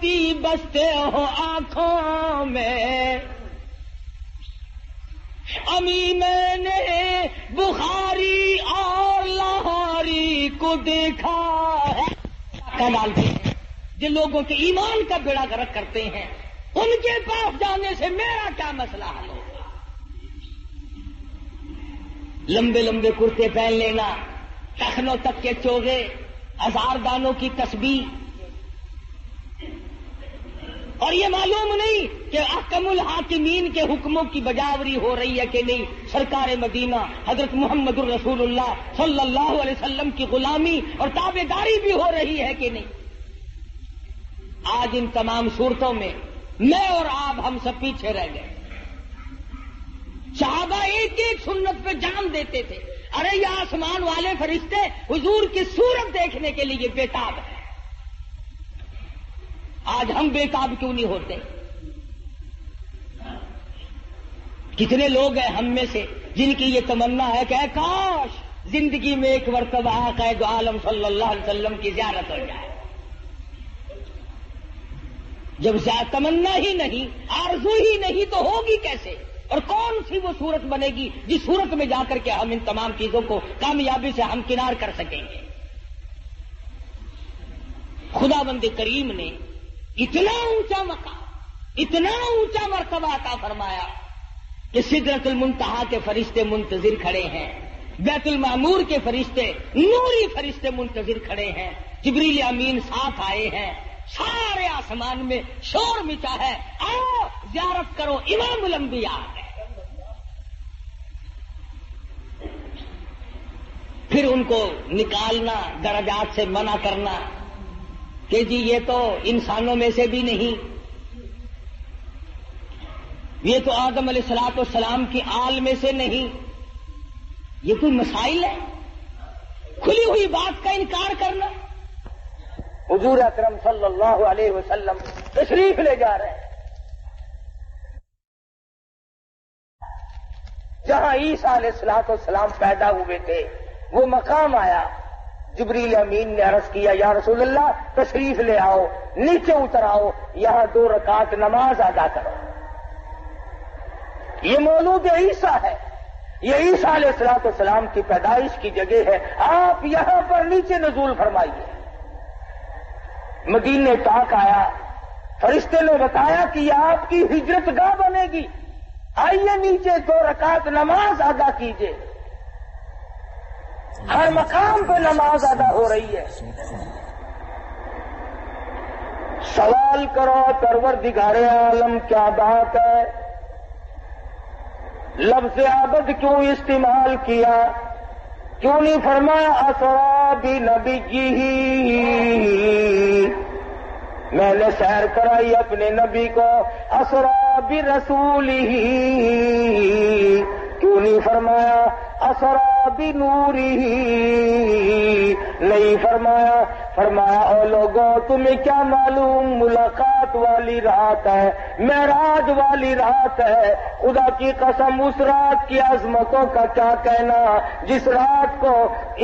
موتی بستے ہو آنکھوں میں، امی میں نے بخاری اور لاہوری کو دیکھا ہے، ڈالتے ہیں جن لوگوں کے ایمان کا بیڑا غرق کرتے ہیں، ان کے پاس جانے سے میرا کیا مسئلہ حل ہوگا؟ لمبے لمبے کرتے پہن لینا، ٹخنوں تک کے چوغے، ہزار دانوں کی تسبیح، اور یہ معلوم نہیں کہ احکم الحاکمین کے حکموں کی بجاوری ہو رہی ہے کہ نہیں، سرکار مدینہ حضرت محمد الرسول اللہ صلی اللہ علیہ وسلم کی غلامی اور تابعداری بھی ہو رہی ہے کہ نہیں۔ آج ان تمام صورتوں میں میں اور آپ ہم سب پیچھے رہ گئے۔ صحابہ ایک ایک سنت پہ جان دیتے تھے، ارے یہ آسمان والے فرشتے حضور کی صورت دیکھنے کے لیے بےتاب ہیں۔ آج ہم بےتاب کیوں نہیں ہوتے؟ کتنے لوگ ہیں ہم میں سے جن کی یہ تمنا ہے کہ کاش زندگی میں ایک مرتبہ آقا دو عالم صلی اللہ علیہ وسلم کی زیارت ہو جائے۔ جب تمنا ہی نہیں، آرزو ہی نہیں، تو ہوگی کیسے؟ اور کون سی وہ صورت بنے گی جس صورت میں جا کر کے ہم ان تمام چیزوں کو کامیابی سے ہمکنار کر سکیں گے؟ خداوند کریم نے اتنا اونچا مقام، اتنا اونچا مرتبہ عطا فرمایا کہ سدرۃ المنتہا کے فرشتے منتظر کھڑے ہیں، بیت المعمور کے فرشتے، نوری فرشتے منتظر کھڑے ہیں، جبریل امین ساتھ آئے ہیں، سارے آسمان میں شور مچا ہے، آؤ زیارت کرو، امام الانبیاء ہے۔ پھر ان کو نکالنا، درجات سے منع کرنا کہ جی یہ تو انسانوں میں سے بھی نہیں، یہ تو آدم علیہ الصلوۃ والسلام کی آل میں سے نہیں، یہ کوئی مسائل ہے؟ کھلی ہوئی بات کا انکار کرنا۔ حضور اکرم صلی اللہ علیہ وسلم تشریف لے جا رہے ہیں جہاں عیسیٰ علیہ الصلوۃ والسلام پیدا ہوئے تھے، وہ مقام آیا، جبریل امین نے عرض کیا یا رسول اللہ تشریف لے آؤ، نیچے اتر آؤ، یہاں 2 رکعت نماز ادا کرو۔ یہ مولود عیسیٰ ہے، یہ عیسیٰ علیہ الصلوۃ والسلام کی پیدائش کی جگہ ہے، آپ یہاں پر نیچے نزول فرمائیے۔ مدینے پاک آیا، فرشتے نے بتایا کہ یہ آپ کی ہجرت گاہ بنے گی، آئیے نیچے 2 رکعت نماز ادا کیجیے۔ ہر مقام پہ نماز ادا ہو رہی ہے۔ سوال کرو پروردگار عالم کیا بات ہے، لفظ عبد کیوں استعمال کیا؟ کیوں نہیں فرمایا اسرا بنبیہ؟ میں نے سیر کرائی اپنے نبی کو، اسرا برسولہ، کیوں نہیں فرمایا اسرا بنورہ؟ نہیں فرمایا۔ فرمایا او لوگوں تمہیں کیا معلوم ملاقات والی رات ہے، معراج والی رات ہے، خدا کی قسم اس رات کی عظمتوں کا کیا کہنا جس رات کو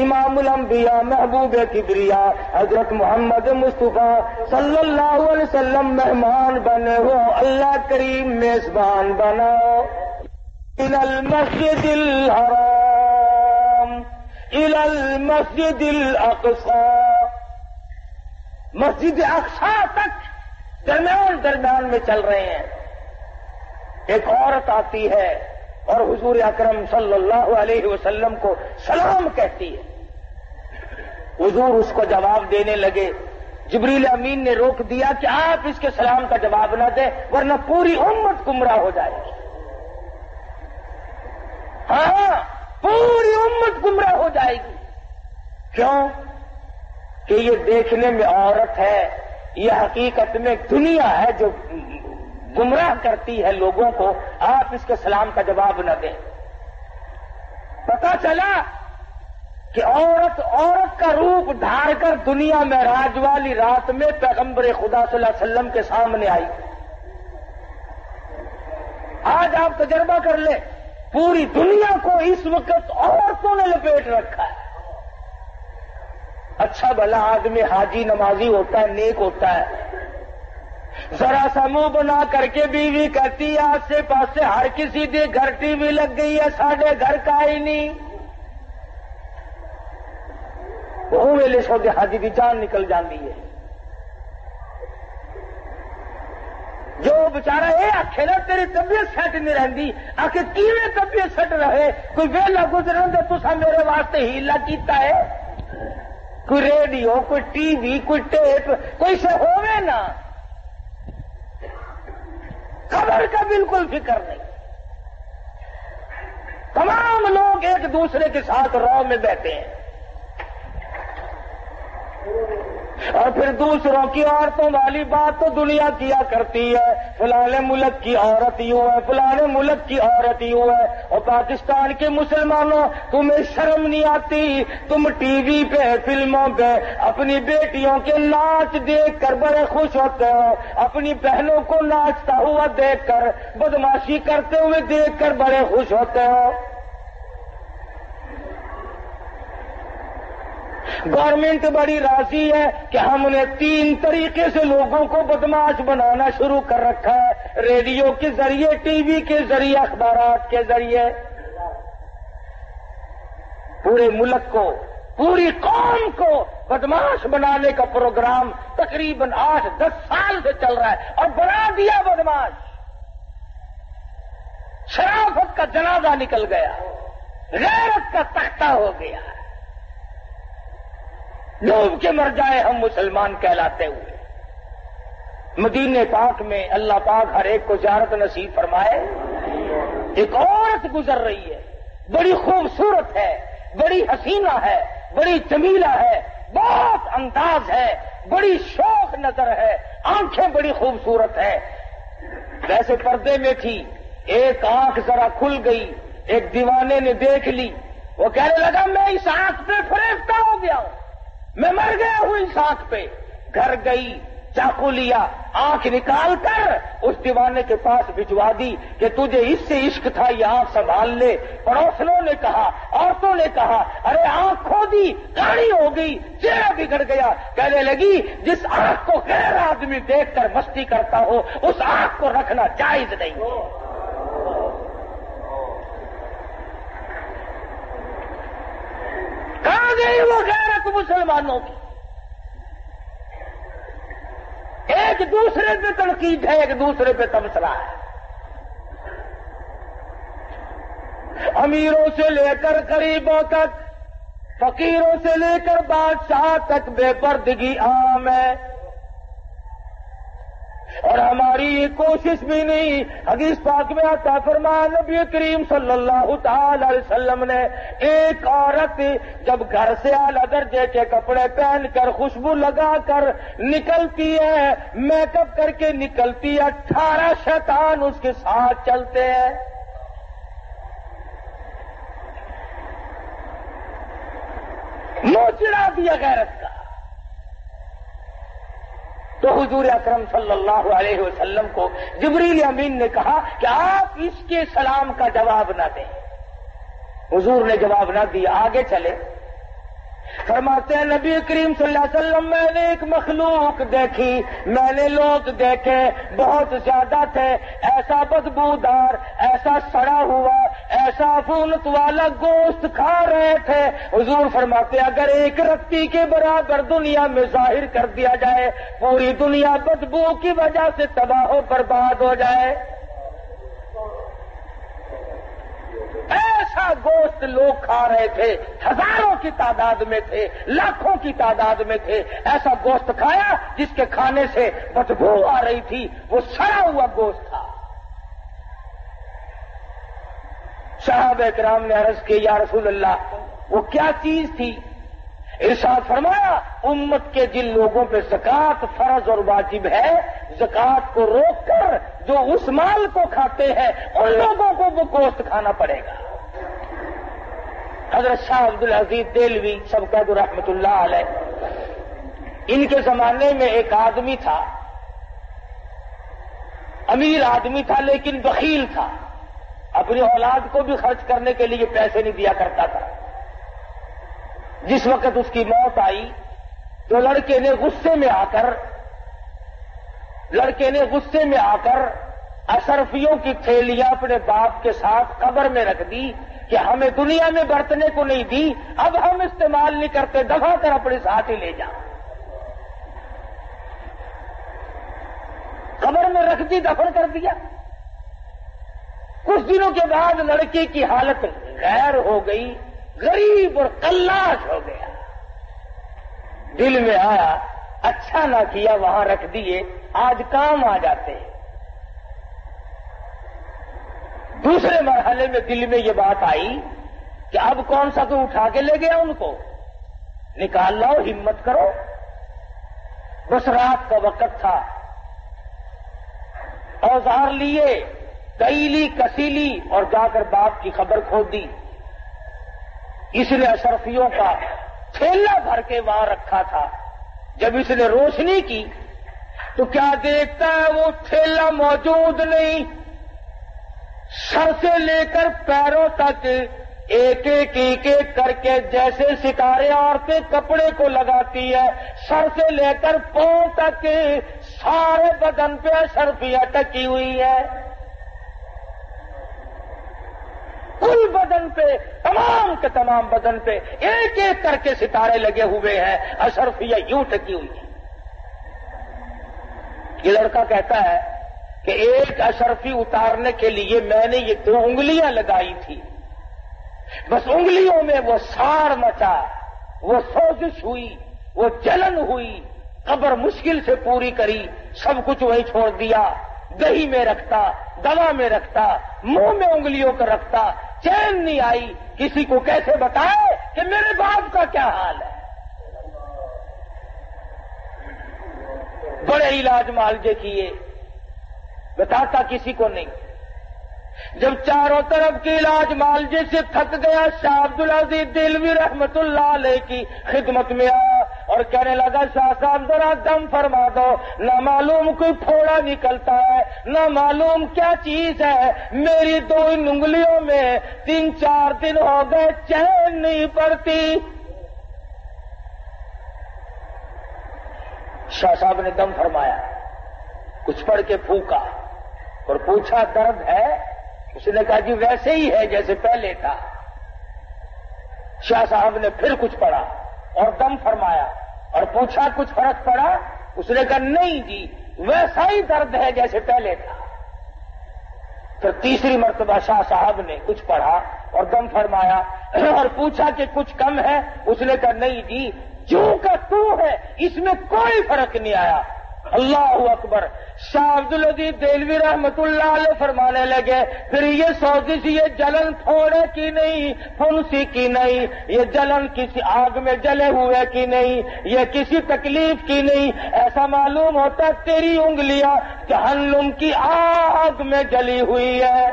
امام الانبیاء محبوب کبریا حضرت محمد مصطفیٰ صلی اللہ علیہ وسلم مہمان بنے ہو، اللہ کریم میزبان بناؤ۔ إلى المسجد الحرام إلى المسجد الأقصى، مسجد اقصی تک درمیان میں چل رہے ہیں۔ ایک عورت آتی ہے اور حضور اکرم صلی اللہ علیہ وسلم کو سلام کہتی ہے۔ حضور اس کو جواب دینے لگے، جبریل امین نے روک دیا کہ آپ اس کے سلام کا جواب نہ دیں ورنہ پوری امت گمراہ ہو جائے گی۔ ہاں پوری امت گمراہ ہو جائے گی۔ کیوں؟ کہ یہ دیکھنے میں عورت ہے، یہ حقیقت میں دنیا ہے جو گمراہ کرتی ہے لوگوں کو، آپ اس کے سلام کا جواب نہ دیں۔ پتہ چلا کہ عورت کا روپ دھار کر دنیا میں معراج والی رات میں پیغمبر خدا صلی اللہ علیہ وسلم کے سامنے آئی۔ آج آپ تجربہ کر لیں، پوری دنیا کو اس وقت عورتوں نے لپیٹ رکھا ہے۔ اچھا بھلا آدمی حاجی نمازی ہوتا ہے، نیک ہوتا ہے، ذرا سا منہ بنا کر کے بیوی کہتی ہے آسے پاسے ہر کسی دے گھر ٹی وی لگ گئی ہے، ساڈے گھر کا ہی نہیں. وہ ویلے سو دیہاتی کی جان نکل جاتی ہے. جو بچارا یہ آخے نا تیری طبیعت سیٹ نہیں رہتی، آخر کیویں طبیعت سیٹ رہے؟ کوئی ویلا گزرن تو تسا میرے واسطے ہیلا کیتا ہے؟ کوئی ریڈیو، کوئی ٹی وی، کوئی ٹیپ، کوئی سے ہوئے نا. خبر کا بالکل فکر نہیں. تمام لوگ ایک دوسرے کے ساتھ رو میں بیٹھے ہیں، اور پھر دوسروں کی عورتوں والی بات تو دنیا کیا کرتی ہے. فلاں ملک کی عورت یوں ہے، فلاں ملک کی عورت یوں ہے. اور پاکستان کے مسلمانوں، تمہیں شرم نہیں آتی؟ تم ٹی وی پہ، فلموں پہ اپنی بیٹیوں کے ناچ دیکھ کر بڑے خوش ہوتے ہو، اپنی بہنوں کو ناچتا ہوا دیکھ کر، بدماشی کرتے ہوئے دیکھ کر بڑے خوش ہوتے ہو. گورنمنٹ بڑی راضی ہے کہ ہم نے 3 طریقے سے لوگوں کو بدماش بنانا شروع کر رکھا ہے، ریڈیو کے ذریعے، ٹی وی کے ذریعے، اخبارات کے ذریعے. پورے ملک کو، پوری قوم کو بدماش بنانے کا پروگرام تقریباً 8-10 سال سے چل رہا ہے، اور بنا دیا بدماش. شرافت کا جنازہ نکل گیا، غیرت کا تختہ ہو گیا. ڈوب کے مر جائے ہم مسلمان کہلاتے ہوئے. مدینے پاک میں اللہ پاک ہر ایک کو زیارت نصیب فرمائے. ایک عورت گزر رہی ہے، بڑی خوبصورت ہے، بڑی حسینہ ہے، بڑی جمیلہ ہے، بہت انداز ہے، بڑی شوق نظر ہے، آنکھیں بڑی خوبصورت ہے. ویسے پردے میں تھی، ایک آنکھ ذرا کھل گئی، ایک دیوانے نے دیکھ لی. وہ کہنے لگا میں اس آنکھ پہ فریفتہ ہو گیا ہوں، میں مر گیا ہوں اس آنکھ پہ. گھر گئی، چاقو لیا، آنکھ نکال کر اس دیوانے کے پاس بھجوا دی کہ تجھے اس سے عشق تھا، یہ آنکھ سنبھال لے. پڑوسنوں نے کہا، عورتوں نے کہا، ارے آنکھ کھو دی، کاڑی ہو گئی، چہرہ بگڑ گیا. کہنے لگی جس آنکھ کو غیر آدمی دیکھ کر مستی کرتا ہو اس آنکھ کو رکھنا جائز نہیں. کہاں گئی وہ غیرت مسلمانوں کی؟ ایک دوسرے پہ تنقید ہے، ایک دوسرے پہ تبصرہ ہے. امیروں سے لے کر غریبوں تک، فقیروں سے لے کر بادشاہ تک بے پردگی عام ہے. اور ہماری یہ کوشش بھی نہیں. حدیث پاک میں آتا فرمایا نبی کریم صلی اللہ تعالی علیہ وسلم نے، ایک عورت جب گھر سے اعلیٰ درجے کے کپڑے پہن کر، خوشبو لگا کر نکلتی ہے، میک اپ کر کے نکلتی ہے، 18 شیطان اس کے ساتھ چلتے ہیں. منہ چڑھا دیا غیرت کا. تو حضور اکرم صلی اللہ علیہ وسلم کو جبریل امین نے کہا کہ آپ اس کے سلام کا جواب نہ دیں. حضور نے جواب نہ دیا، آگے چلے. فرماتے ہیں نبی کریم صلی اللہ علیہ وسلم، میں نے ایک مخلوق دیکھی، میں نے لوگ دیکھے، بہت زیادہ تھے، ایسا بدبودار، ایسا سڑا ہوا، ایسا عفونت والا گوشت کھا رہے تھے. حضور فرماتے ہیں اگر ایک رتی کے برابر دنیا میں ظاہر کر دیا جائے، پوری دنیا بدبو کی وجہ سے تباہ و برباد ہو جائے. ایسا گوشت لوگ کھا رہے تھے، ہزاروں کی تعداد میں تھے، لاکھوں کی تعداد میں تھے. ایسا گوشت کھایا جس کے کھانے سے بدبو آ رہی تھی، وہ سڑا ہوا گوشت تھا. صحابہ کرام نے عرض کی یا رسول اللہ وہ کیا چیز تھی؟ ارشاد فرمایا امت کے جن لوگوں پہ زکوٰۃ فرض اور واجب ہے، زکوٰۃ کو روک کر جو اس مال کو کھاتے ہیں ان لوگوں کو وہ گوشت کھانا پڑے گا. حضرت شاہ عبد العزیز دہلوی سب کا رحمت اللہ علیہ، ان کے زمانے میں ایک آدمی تھا، امیر آدمی تھا لیکن بخیل تھا، اپنی اولاد کو بھی خرچ کرنے کے لیے پیسے نہیں دیا کرتا تھا. جس وقت اس کی موت آئی تو لڑکے نے غصے میں آ کر لڑکے نے غصے میں آ کر اشرفیوں کی تھیلیاں اپنے باپ کے ساتھ قبر میں رکھ دی کہ ہمیں دنیا میں برتنے کو نہیں دی، اب ہم استعمال نہیں کرتے، دفع کر اپنے ساتھ ہی لے جا۔ قبر میں رکھ دی، دفن کر دیا۔ کچھ دنوں کے بعد لڑکی کی حالت غیر ہو گئی، غریب اور قلاش ہو گیا۔ دل میں آیا اچھا نہ کیا وہاں رکھ دیے، آج کام آ جاتے ہیں۔ دوسرے مرحلے میں دل میں یہ بات آئی کہ اب کون سا تو اٹھا کے لے گیا ان کو، نکال لاؤ، ہمت کرو۔ بس رات کا وقت تھا، اوزار لیے، کیلی کسیلی اور جا کر باپ کی خبر کھود دی۔ اس نے اشرفیوں کا تھیلا بھر کے وہاں رکھا تھا۔ جب اس نے روشنی کی تو کیا دیکھتا ہے وہ تھیلا موجود نہیں، سر سے لے کر پیروں تک ایک ایک کر کے جیسے ستارے عورتیں کپڑے کو لگاتی ہے، سر سے لے کر پاؤں تک سارے بدن پہ اشرفیاں ٹکی ہوئی ہے، کل بدن پہ، تمام کے تمام بدن پہ ایک ایک کر کے ستارے لگے ہوئے ہیں، اشرفیاں یوں ٹکی ہوئی ہیں۔ یہ لڑکا کہتا ہے کہ ایک اشرفی اتارنے کے لیے میں نے یہ 2 انگلیاں لگائی تھی، بس انگلیوں میں وہ سار مچا، وہ سوزش ہوئی، وہ جلن ہوئی، قبر مشکل سے پوری کری، سب کچھ وہیں چھوڑ دیا، دہی میں رکھتا، دوا میں رکھتا، منہ میں انگلیوں کو رکھتا، چین نہیں آئی، کسی کو کیسے بتائے کہ میرے باپ کا کیا حال ہے۔ بڑے علاج معالجے کیے، بتاتا کسی کو نہیں۔ جب چاروں طرف کے علاج معالجے سے تھک گیا، شاہ عبدالعزیز دہلوی رحمت اللہ علیہ کی خدمت میں آیا اور کہنے لگا شاہ صاحب ذرا دم فرما دو، نہ معلوم کوئی پھوڑا نکلتا ہے، نہ معلوم کیا چیز ہے، میری 2 انگلیوں میں 3-4 دن ہو گئے چین نہیں پڑتی۔ شاہ صاحب نے دم فرمایا، کچھ پڑھ کے پھونکا اور پوچھا درد ہے؟ اس نے کہا جی ویسے ہی ہے جیسے پہلے تھا۔ شاہ صاحب نے پھر کچھ پڑھا اور دم فرمایا اور پوچھا کچھ فرق پڑا؟ اس نے کہا نہیں جی ویسا ہی درد ہے جیسے پہلے تھا۔ پھر تیسری مرتبہ شاہ صاحب نے کچھ پڑھا اور دم فرمایا اور پوچھا کہ کچھ کم ہے؟ اس نے کہا نہیں جی جو کا تو ہے، اس میں کوئی فرق نہیں آیا۔ اللہ اکبر۔ شاہ عبدالعزیز دہلوی رحمت اللہ علیہ فرمانے لگے پھر یہ سوزش، یہ جلن پھوڑے کی نہیں، پھنسی کی نہیں، یہ جلن کسی آگ میں جلے ہوئے کی نہیں، یہ کسی تکلیف کی نہیں، ایسا معلوم ہوتا تیری انگلیاں جہنم کی آگ میں جلی ہوئی ہے۔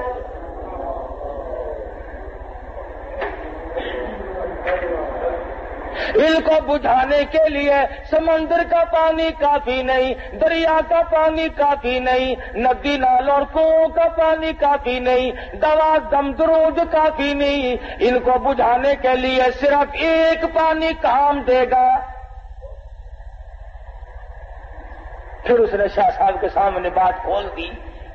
ان کو بجھانے کے لیے سمندر کا پانی کافی نہیں، دریا کا پانی کافی نہیں، ندی نالوں اور کنووں کا پانی کافی نہیں، دوا دم درود کافی نہیں، ان کو بجھانے کے لیے صرف ایک پانی کام دے گا۔ پھر اس نے شاہ صاحب کے سامنے بات کھول دی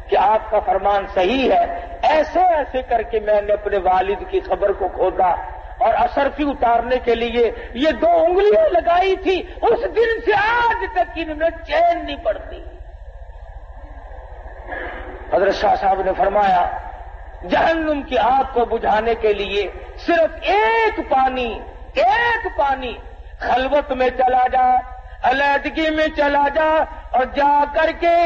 کہ آپ کا فرمان صحیح ہے، ایسے ایسے کر کے میں نے اپنے والد کی خبر کو کھودا اور اشرفی اتارنے کے لیے یہ 2 انگلیاں لگائی تھی، اس دن سے آج تک ان میں چین نہیں پڑتی۔ حضرت شاہ صاحب نے فرمایا جہنم کی آگ کو بجھانے کے لیے صرف ایک پانی خلوت میں چلا جا، علیحدگی میں چلا جا اور جا کر کے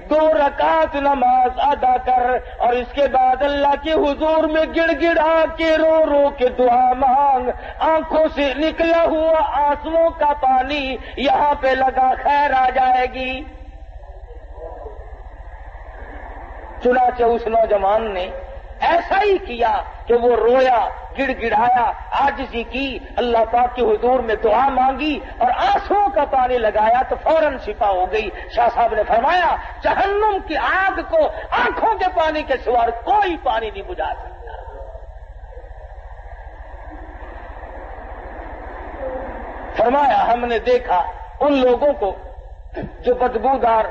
2 رکعت نماز ادا کر اور اس کے بعد اللہ کے حضور میں گڑ گڑا کے رو رو کے دعا مانگ، آنکھوں سے نکلا ہوا آنسوؤں کا پانی یہاں پہ لگا، خیر آ جائے گی۔ چنانچہ اس نوجوان نے ایسا ہی کیا کہ وہ رویا، گڑ گڑایا، عاجزی کی، اللہ پاک کے حضور میں دعا مانگی اور آنسوؤں کا پانی لگایا تو فوراً شفا ہو گئی۔ شاہ صاحب نے فرمایا جہنم کی آگ کو آنکھوں کے پانی کے سوا کوئی پانی نہیں بجھا سکتا۔ فرمایا ہم نے دیکھا ان لوگوں کو جو بدبودار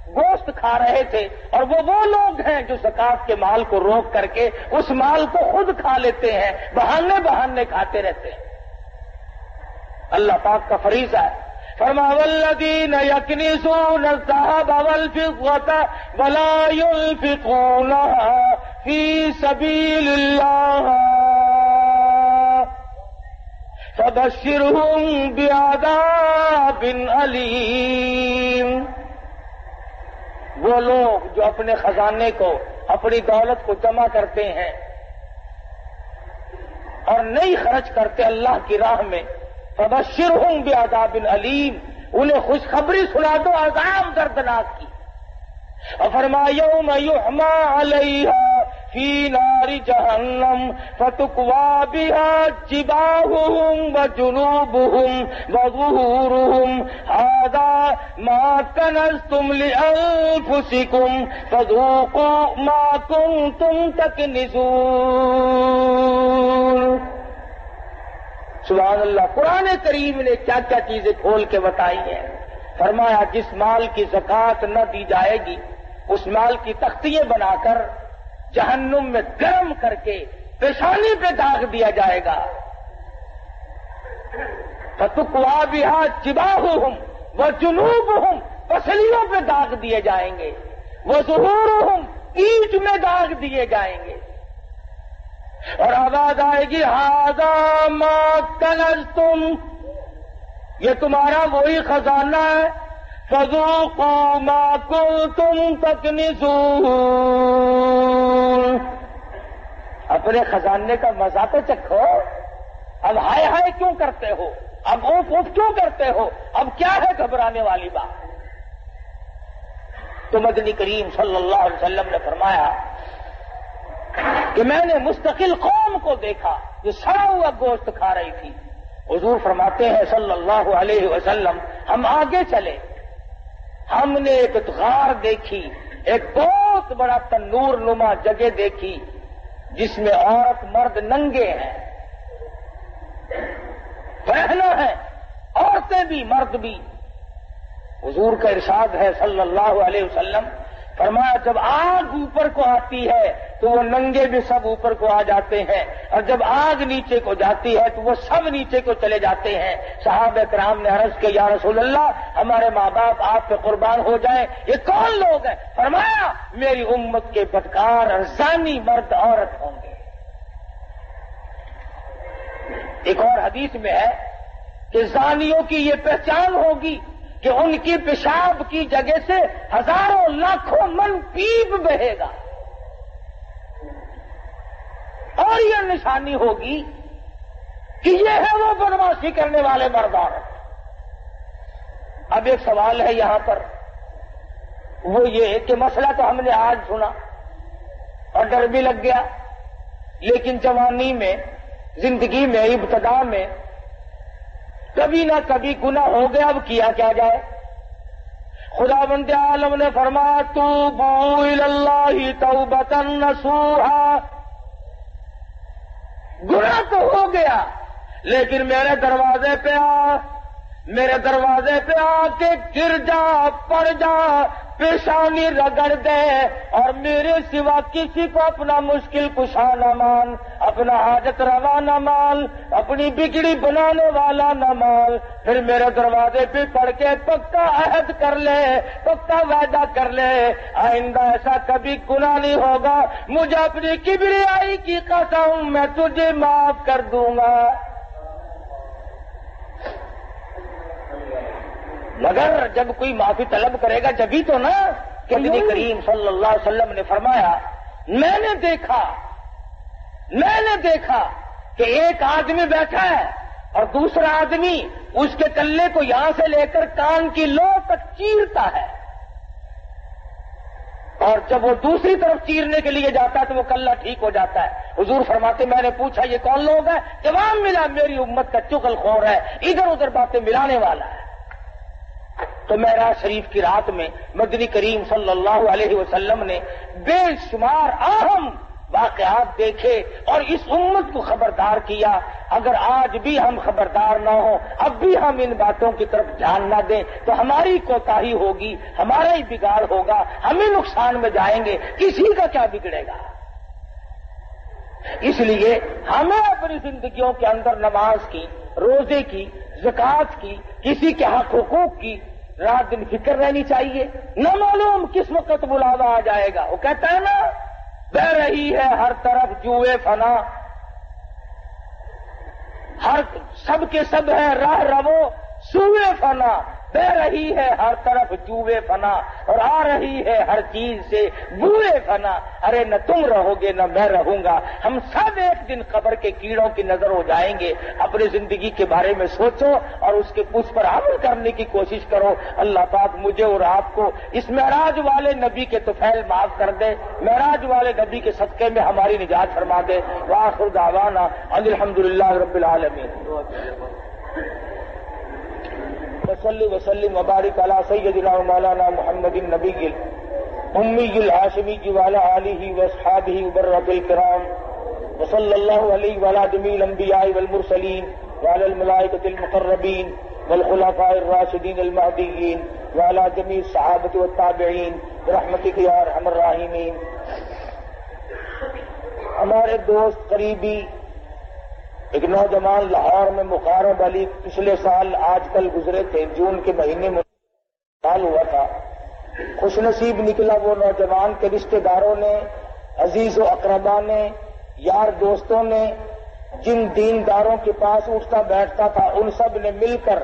گوشت کھا رہے تھے، اور وہ لوگ ہیں جو زکات کے مال کو روک کر کے اس مال کو خود کھا لیتے ہیں، بہانے کھاتے رہتے ہیں۔ اللہ پاک کا فریضہ ہے، فرما والذین یکنزون الذهب والفضة ولا ينفقونها فی سبیل اللہ فبشرهم بعذاب علیم۔ وہ لوگ جو اپنے خزانے کو، اپنی دولت کو جمع کرتے ہیں اور نہیں خرچ کرتے اللہ کی راہ میں، فبشرهم بعذاب علیم، انہیں خوشخبری سنا دو عذاب دردناک کی۔ اور فرمایا یوم یحمى علیہا فی نار جہنم فتکوی بها جباہهم وجنوبهم وظہورهم ھذا ما کنزتم لانفسکم فذوقوا ما کنتم تکنزون۔ سبحان اللہ، قرآن کریم نے کیا کیا چیزیں کھول کے بتائی ہیں۔ فرمایا جس مال کی زکوٰۃ نہ دی جائے گی اس مال کی تختیاں بنا کر جہنم میں گرم کر کے پیشانی پہ داغ دیا جائے گا۔ فتکوی بها جباہهم وجنوبهم، پسلیوں پہ داغ دیے جائیں گے، وظہورهم، پیٹھ میں داغ دیے جائیں گے، اور آواز آئے گی ھذا ما کنزتم، یہ تمہارا وہی خزانہ ہے، فذوقوا ما کنتم تکنزون، اپنے خزانے کا مزہ تو چکھو، اب ہائے ہائے کیوں کرتے ہو، اب اوف اوف کیوں کرتے ہو، اب کیا ہے گھبرانے والی بات۔ تو مدنی کریم صلی اللہ علیہ وسلم نے فرمایا کہ میں نے مستقل قوم کو دیکھا جو سڑا ہوا گوشت کھا رہی تھی۔ حضور فرماتے ہیں صلی اللہ علیہ وسلم، ہم آگے چلے، ہم نے ایک غار دیکھی، ایک بہت بڑا تنور نما جگہ دیکھی جس میں عورت مرد ننگے ہیں، بہنیں ہیں، عورتیں بھی مرد بھی۔ حضور کا ارشاد ہے صلی اللہ علیہ وسلم، فرمایا جب آگ اوپر کو آتی ہے تو وہ ننگے بھی سب اوپر کو آ جاتے ہیں، اور جب آگ نیچے کو جاتی ہے تو وہ سب نیچے کو چلے جاتے ہیں۔ صحابہ کرام نے عرض کیا یا رسول اللہ، ہمارے ماں باپ آپ پہ قربان ہو جائیں، یہ کون لوگ ہیں؟ فرمایا میری امت کے بدکار اور زانی مرد عورت ہوں گے۔ ایک اور حدیث میں ہے کہ زانیوں کی یہ پہچان ہوگی کہ ان کی پیشاب کی جگہ سے ہزاروں لاکھوں من پیپ بہے گا، اور یہ نشانی ہوگی کہ یہ ہے وہ بدماشی کرنے والے مرد عورت۔ اب ایک سوال ہے یہاں پر، وہ یہ کہ مسئلہ تو ہم نے آج سنا اور ڈر بھی لگ گیا، لیکن جوانی میں، زندگی میں، ابتدا میں کبھی نہ کبھی گناہ ہو گیا، اب کیا کیا جائے؟ خداوند عالم نے فرمایا توبوا الی اللہ توبۃ نصوحا، گناہ تو ہو گیا لیکن میرے دروازے پہ آ، میرے دروازے پہ آ کے گر جا، پڑ جا، پیشانی رگڑ دے، اور میرے سوا کسی کو اپنا مشکل کشا نہ مان، اپنا حاجت روا نہ مان، اپنی بگڑی بنانے والا نہ مان، پھر میرے دروازے پہ پڑھ کے پکا عہد کر لے، پکا وعدہ کر لے، آئندہ ایسا کبھی گناہ نہیں ہوگا، مجھے اپنی کبریائی کی قسم میں تجھے معاف کر دوں گا۔ مگر جب کوئی معافی طلب کرے گا جبھی تو نا، کہ نبی کریم صلی اللہ علیہ وسلم نے فرمایا میں نے دیکھا کہ ایک آدمی بیٹھا ہے اور دوسرا آدمی اس کے کلے کو یہاں سے لے کر کان کی لو تک چیرتا ہے، اور جب وہ دوسری طرف چیرنے کے لیے جاتا ہے تو وہ کلہ ٹھیک ہو جاتا ہے۔ حضور فرماتے میں نے پوچھا یہ کون لوگ ہیں؟ جواب ملا میری امت کا چغل خور ہے، ادھر ادھر باتیں ملانے والا ہے۔ تو معراج شریف کی رات میں مدنی کریم صلی اللہ علیہ وسلم نے بے شمار اہم واقعات دیکھے اور اس امت کو خبردار کیا. اگر آج بھی ہم خبردار نہ ہوں، اب بھی ہم ان باتوں کی طرف دھیان نہ دیں تو ہماری کوتاہی ہوگی، ہمارا ہی بگاڑ ہوگا، ہمیں نقصان میں جائیں گے، کسی کا کیا بگڑے گا. اس لیے ہمیں اپنی زندگیوں کے اندر نماز کی، روزے کی، زکوٰۃ کی، کسی کے حق حقوق کی رات دن فکر رہنی چاہیے. نہ معلوم کس وقت بلاوا آ جائے گا. وہ کہتا ہے نا، بہ رہی ہے ہر طرف جوئے فنا، ہر سب کے سب ہے راہ رو سوئے فنا، بہ رہی ہے ہر طرف جوئے فنا اور آ رہی ہے ہر چیز سے بوئے فنا. ارے نہ تم رہو گے نہ میں رہوں گا، ہم سب ایک دن قبر کے کیڑوں کی نظر ہو جائیں گے. اپنی زندگی کے بارے میں سوچو اور اس پر عمل کرنے کی کوشش کرو. اللہ پاک مجھے اور آپ کو اس معراج والے نبی کے طفیل معاف کر دے، معراج والے نبی کے صدقے میں ہماری نجات فرما دے. وآخر دعوانا ان الحمدللہ رب العالمین. وصلی وسلم وبارک علی سیدنا و مولانا محمد النبی امی الہاشمی وعلی آلہ واصحابہ وبرۃ الکرام وصلی اللہ علیہ وعلی جمیع الانبیاء والمرسلین وعلی الملائکۃ المقربین والخلفاء الراشدین المہدیین وعلی جمیع الصحابۃ والتابعین برحمتک یا ارحم الراحمین. ہمارے دوست قریبی ایک نوجوان لاہور میں مقارب علی پچھلے سال آج کل گزرے تھے، جون کے مہینے میں سال ہوا تھا. خوش نصیب نکلا وہ نوجوان کے رشتہ داروں نے، عزیز و اقربا نے، یار دوستوں نے، جن دینداروں کے پاس اٹھتا بیٹھتا تھا ان سب نے مل کر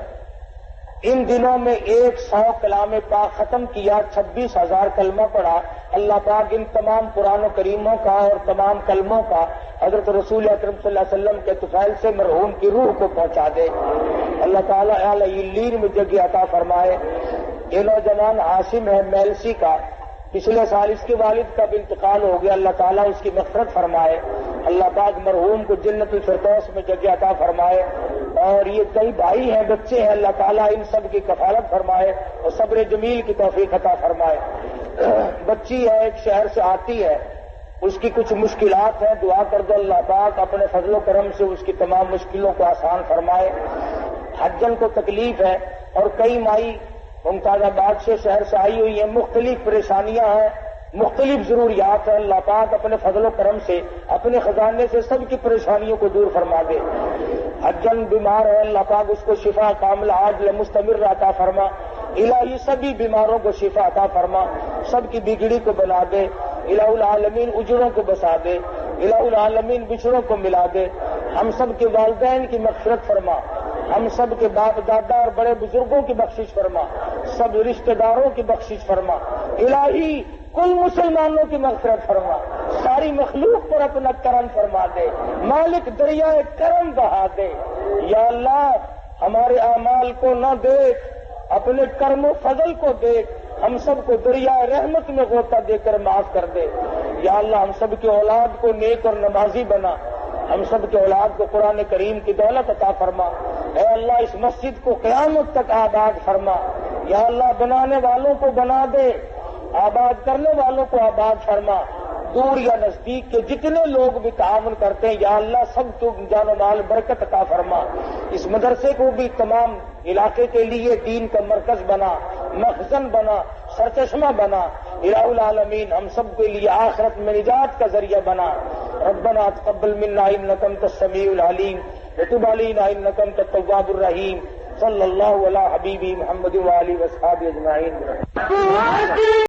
ان دنوں میں 100 کلام پاک ختم کیا، 26,000 کلمہ پڑھا. اللہ پاک ان تمام قرآن و کریموں کا اور تمام کلموں کا حضرت رسول اکرم صلی اللہ علیہ وسلم کے طفیل سے مرحوم کی روح کو پہنچا دے. اللہ تعالیٰ اعلی علیین میں جگہ عطا فرمائے. یہ نوجوان عاصم ہے میلسی کا، پچھلے سال اس کے والد کا بھی انتقال ہو گیا. اللہ تعالیٰ اس کی مغفرت فرمائے. اللہ پاک مرحوم کو جنت الفردوس میں جگہ عطا فرمائے. اور یہ کئی بھائی ہیں، بچے ہیں، اللہ تعالیٰ ان سب کی کفالت فرمائے اور صبر جمیل کی توفیق عطا فرمائے. بچی ہے، ایک شہر سے آتی ہے، اس کی کچھ مشکلات ہیں، دعا کر دو اللہ پاک اپنے فضل و کرم سے اس کی تمام مشکلوں کو آسان فرمائے. حجن کو تکلیف ہے اور کئی مائی ممتاز آباد سے شہر سے آئی ہوئی ہیں، مختلف پریشانیاں ہیں، مختلف ضروریات ہیں. اللہ پاک اپنے فضل و کرم سے اپنے خزانے سے سب کی پریشانیوں کو دور فرما دے. حجن بیمار ہے، اللہ پاک اس کو شفا کاملہ عاجل مستمر عطا فرما. الہی سبھی بیماروں کو شفا عطا فرما، سب کی بگڑی کو بنا دے. الہ العالمین اجروں کو بسا دے. الہ العالمین بچڑوں کو ملا دے. ہم سب کے والدین کی مغفرت فرما، ہم سب کے باپ دادا اور بڑے بزرگوں کی بخشش فرما، سب رشتہ داروں کی بخشش فرما. الہی کل مسلمانوں کی مغفرت فرما، ساری مخلوق پر اپنا کرم فرما دے. مالک دریائے کرم بہا دے. یا اللہ ہمارے اعمال کو نہ دیکھ، اپنے کرم و فضل کو دیکھ، ہم سب کو دریائے رحمت میں غوطہ دے کر معاف کر دے. یا اللہ ہم سب کی اولاد کو نیک اور نمازی بنا، ہم سب کے اولاد کو قرآن کریم کی دولت عطا فرما. اے اللہ اس مسجد کو قیامت تک آباد فرما. یا اللہ بنانے والوں کو بنا دے، آباد کرنے والوں کو آباد فرما. دور یا نزدیک کے جتنے لوگ بھی تعاون کرتے ہیں یا اللہ سب کو جان و مال برکت عطا فرما. اس مدرسے کو بھی تمام علاقے کے لیے دین کا مرکز بنا، مخزن بنا، سرچشمہ بنا. الہ العالمین ہم سب کے لیے آخرت میں نجات کا ذریعہ بنا. ربنا تقبل منا انک انت السمیع العلیم وتب علینا انک انت التواب الرحیم. صلی اللہ علی حبیبی محمد وآلہ وصحبہ اجمعین.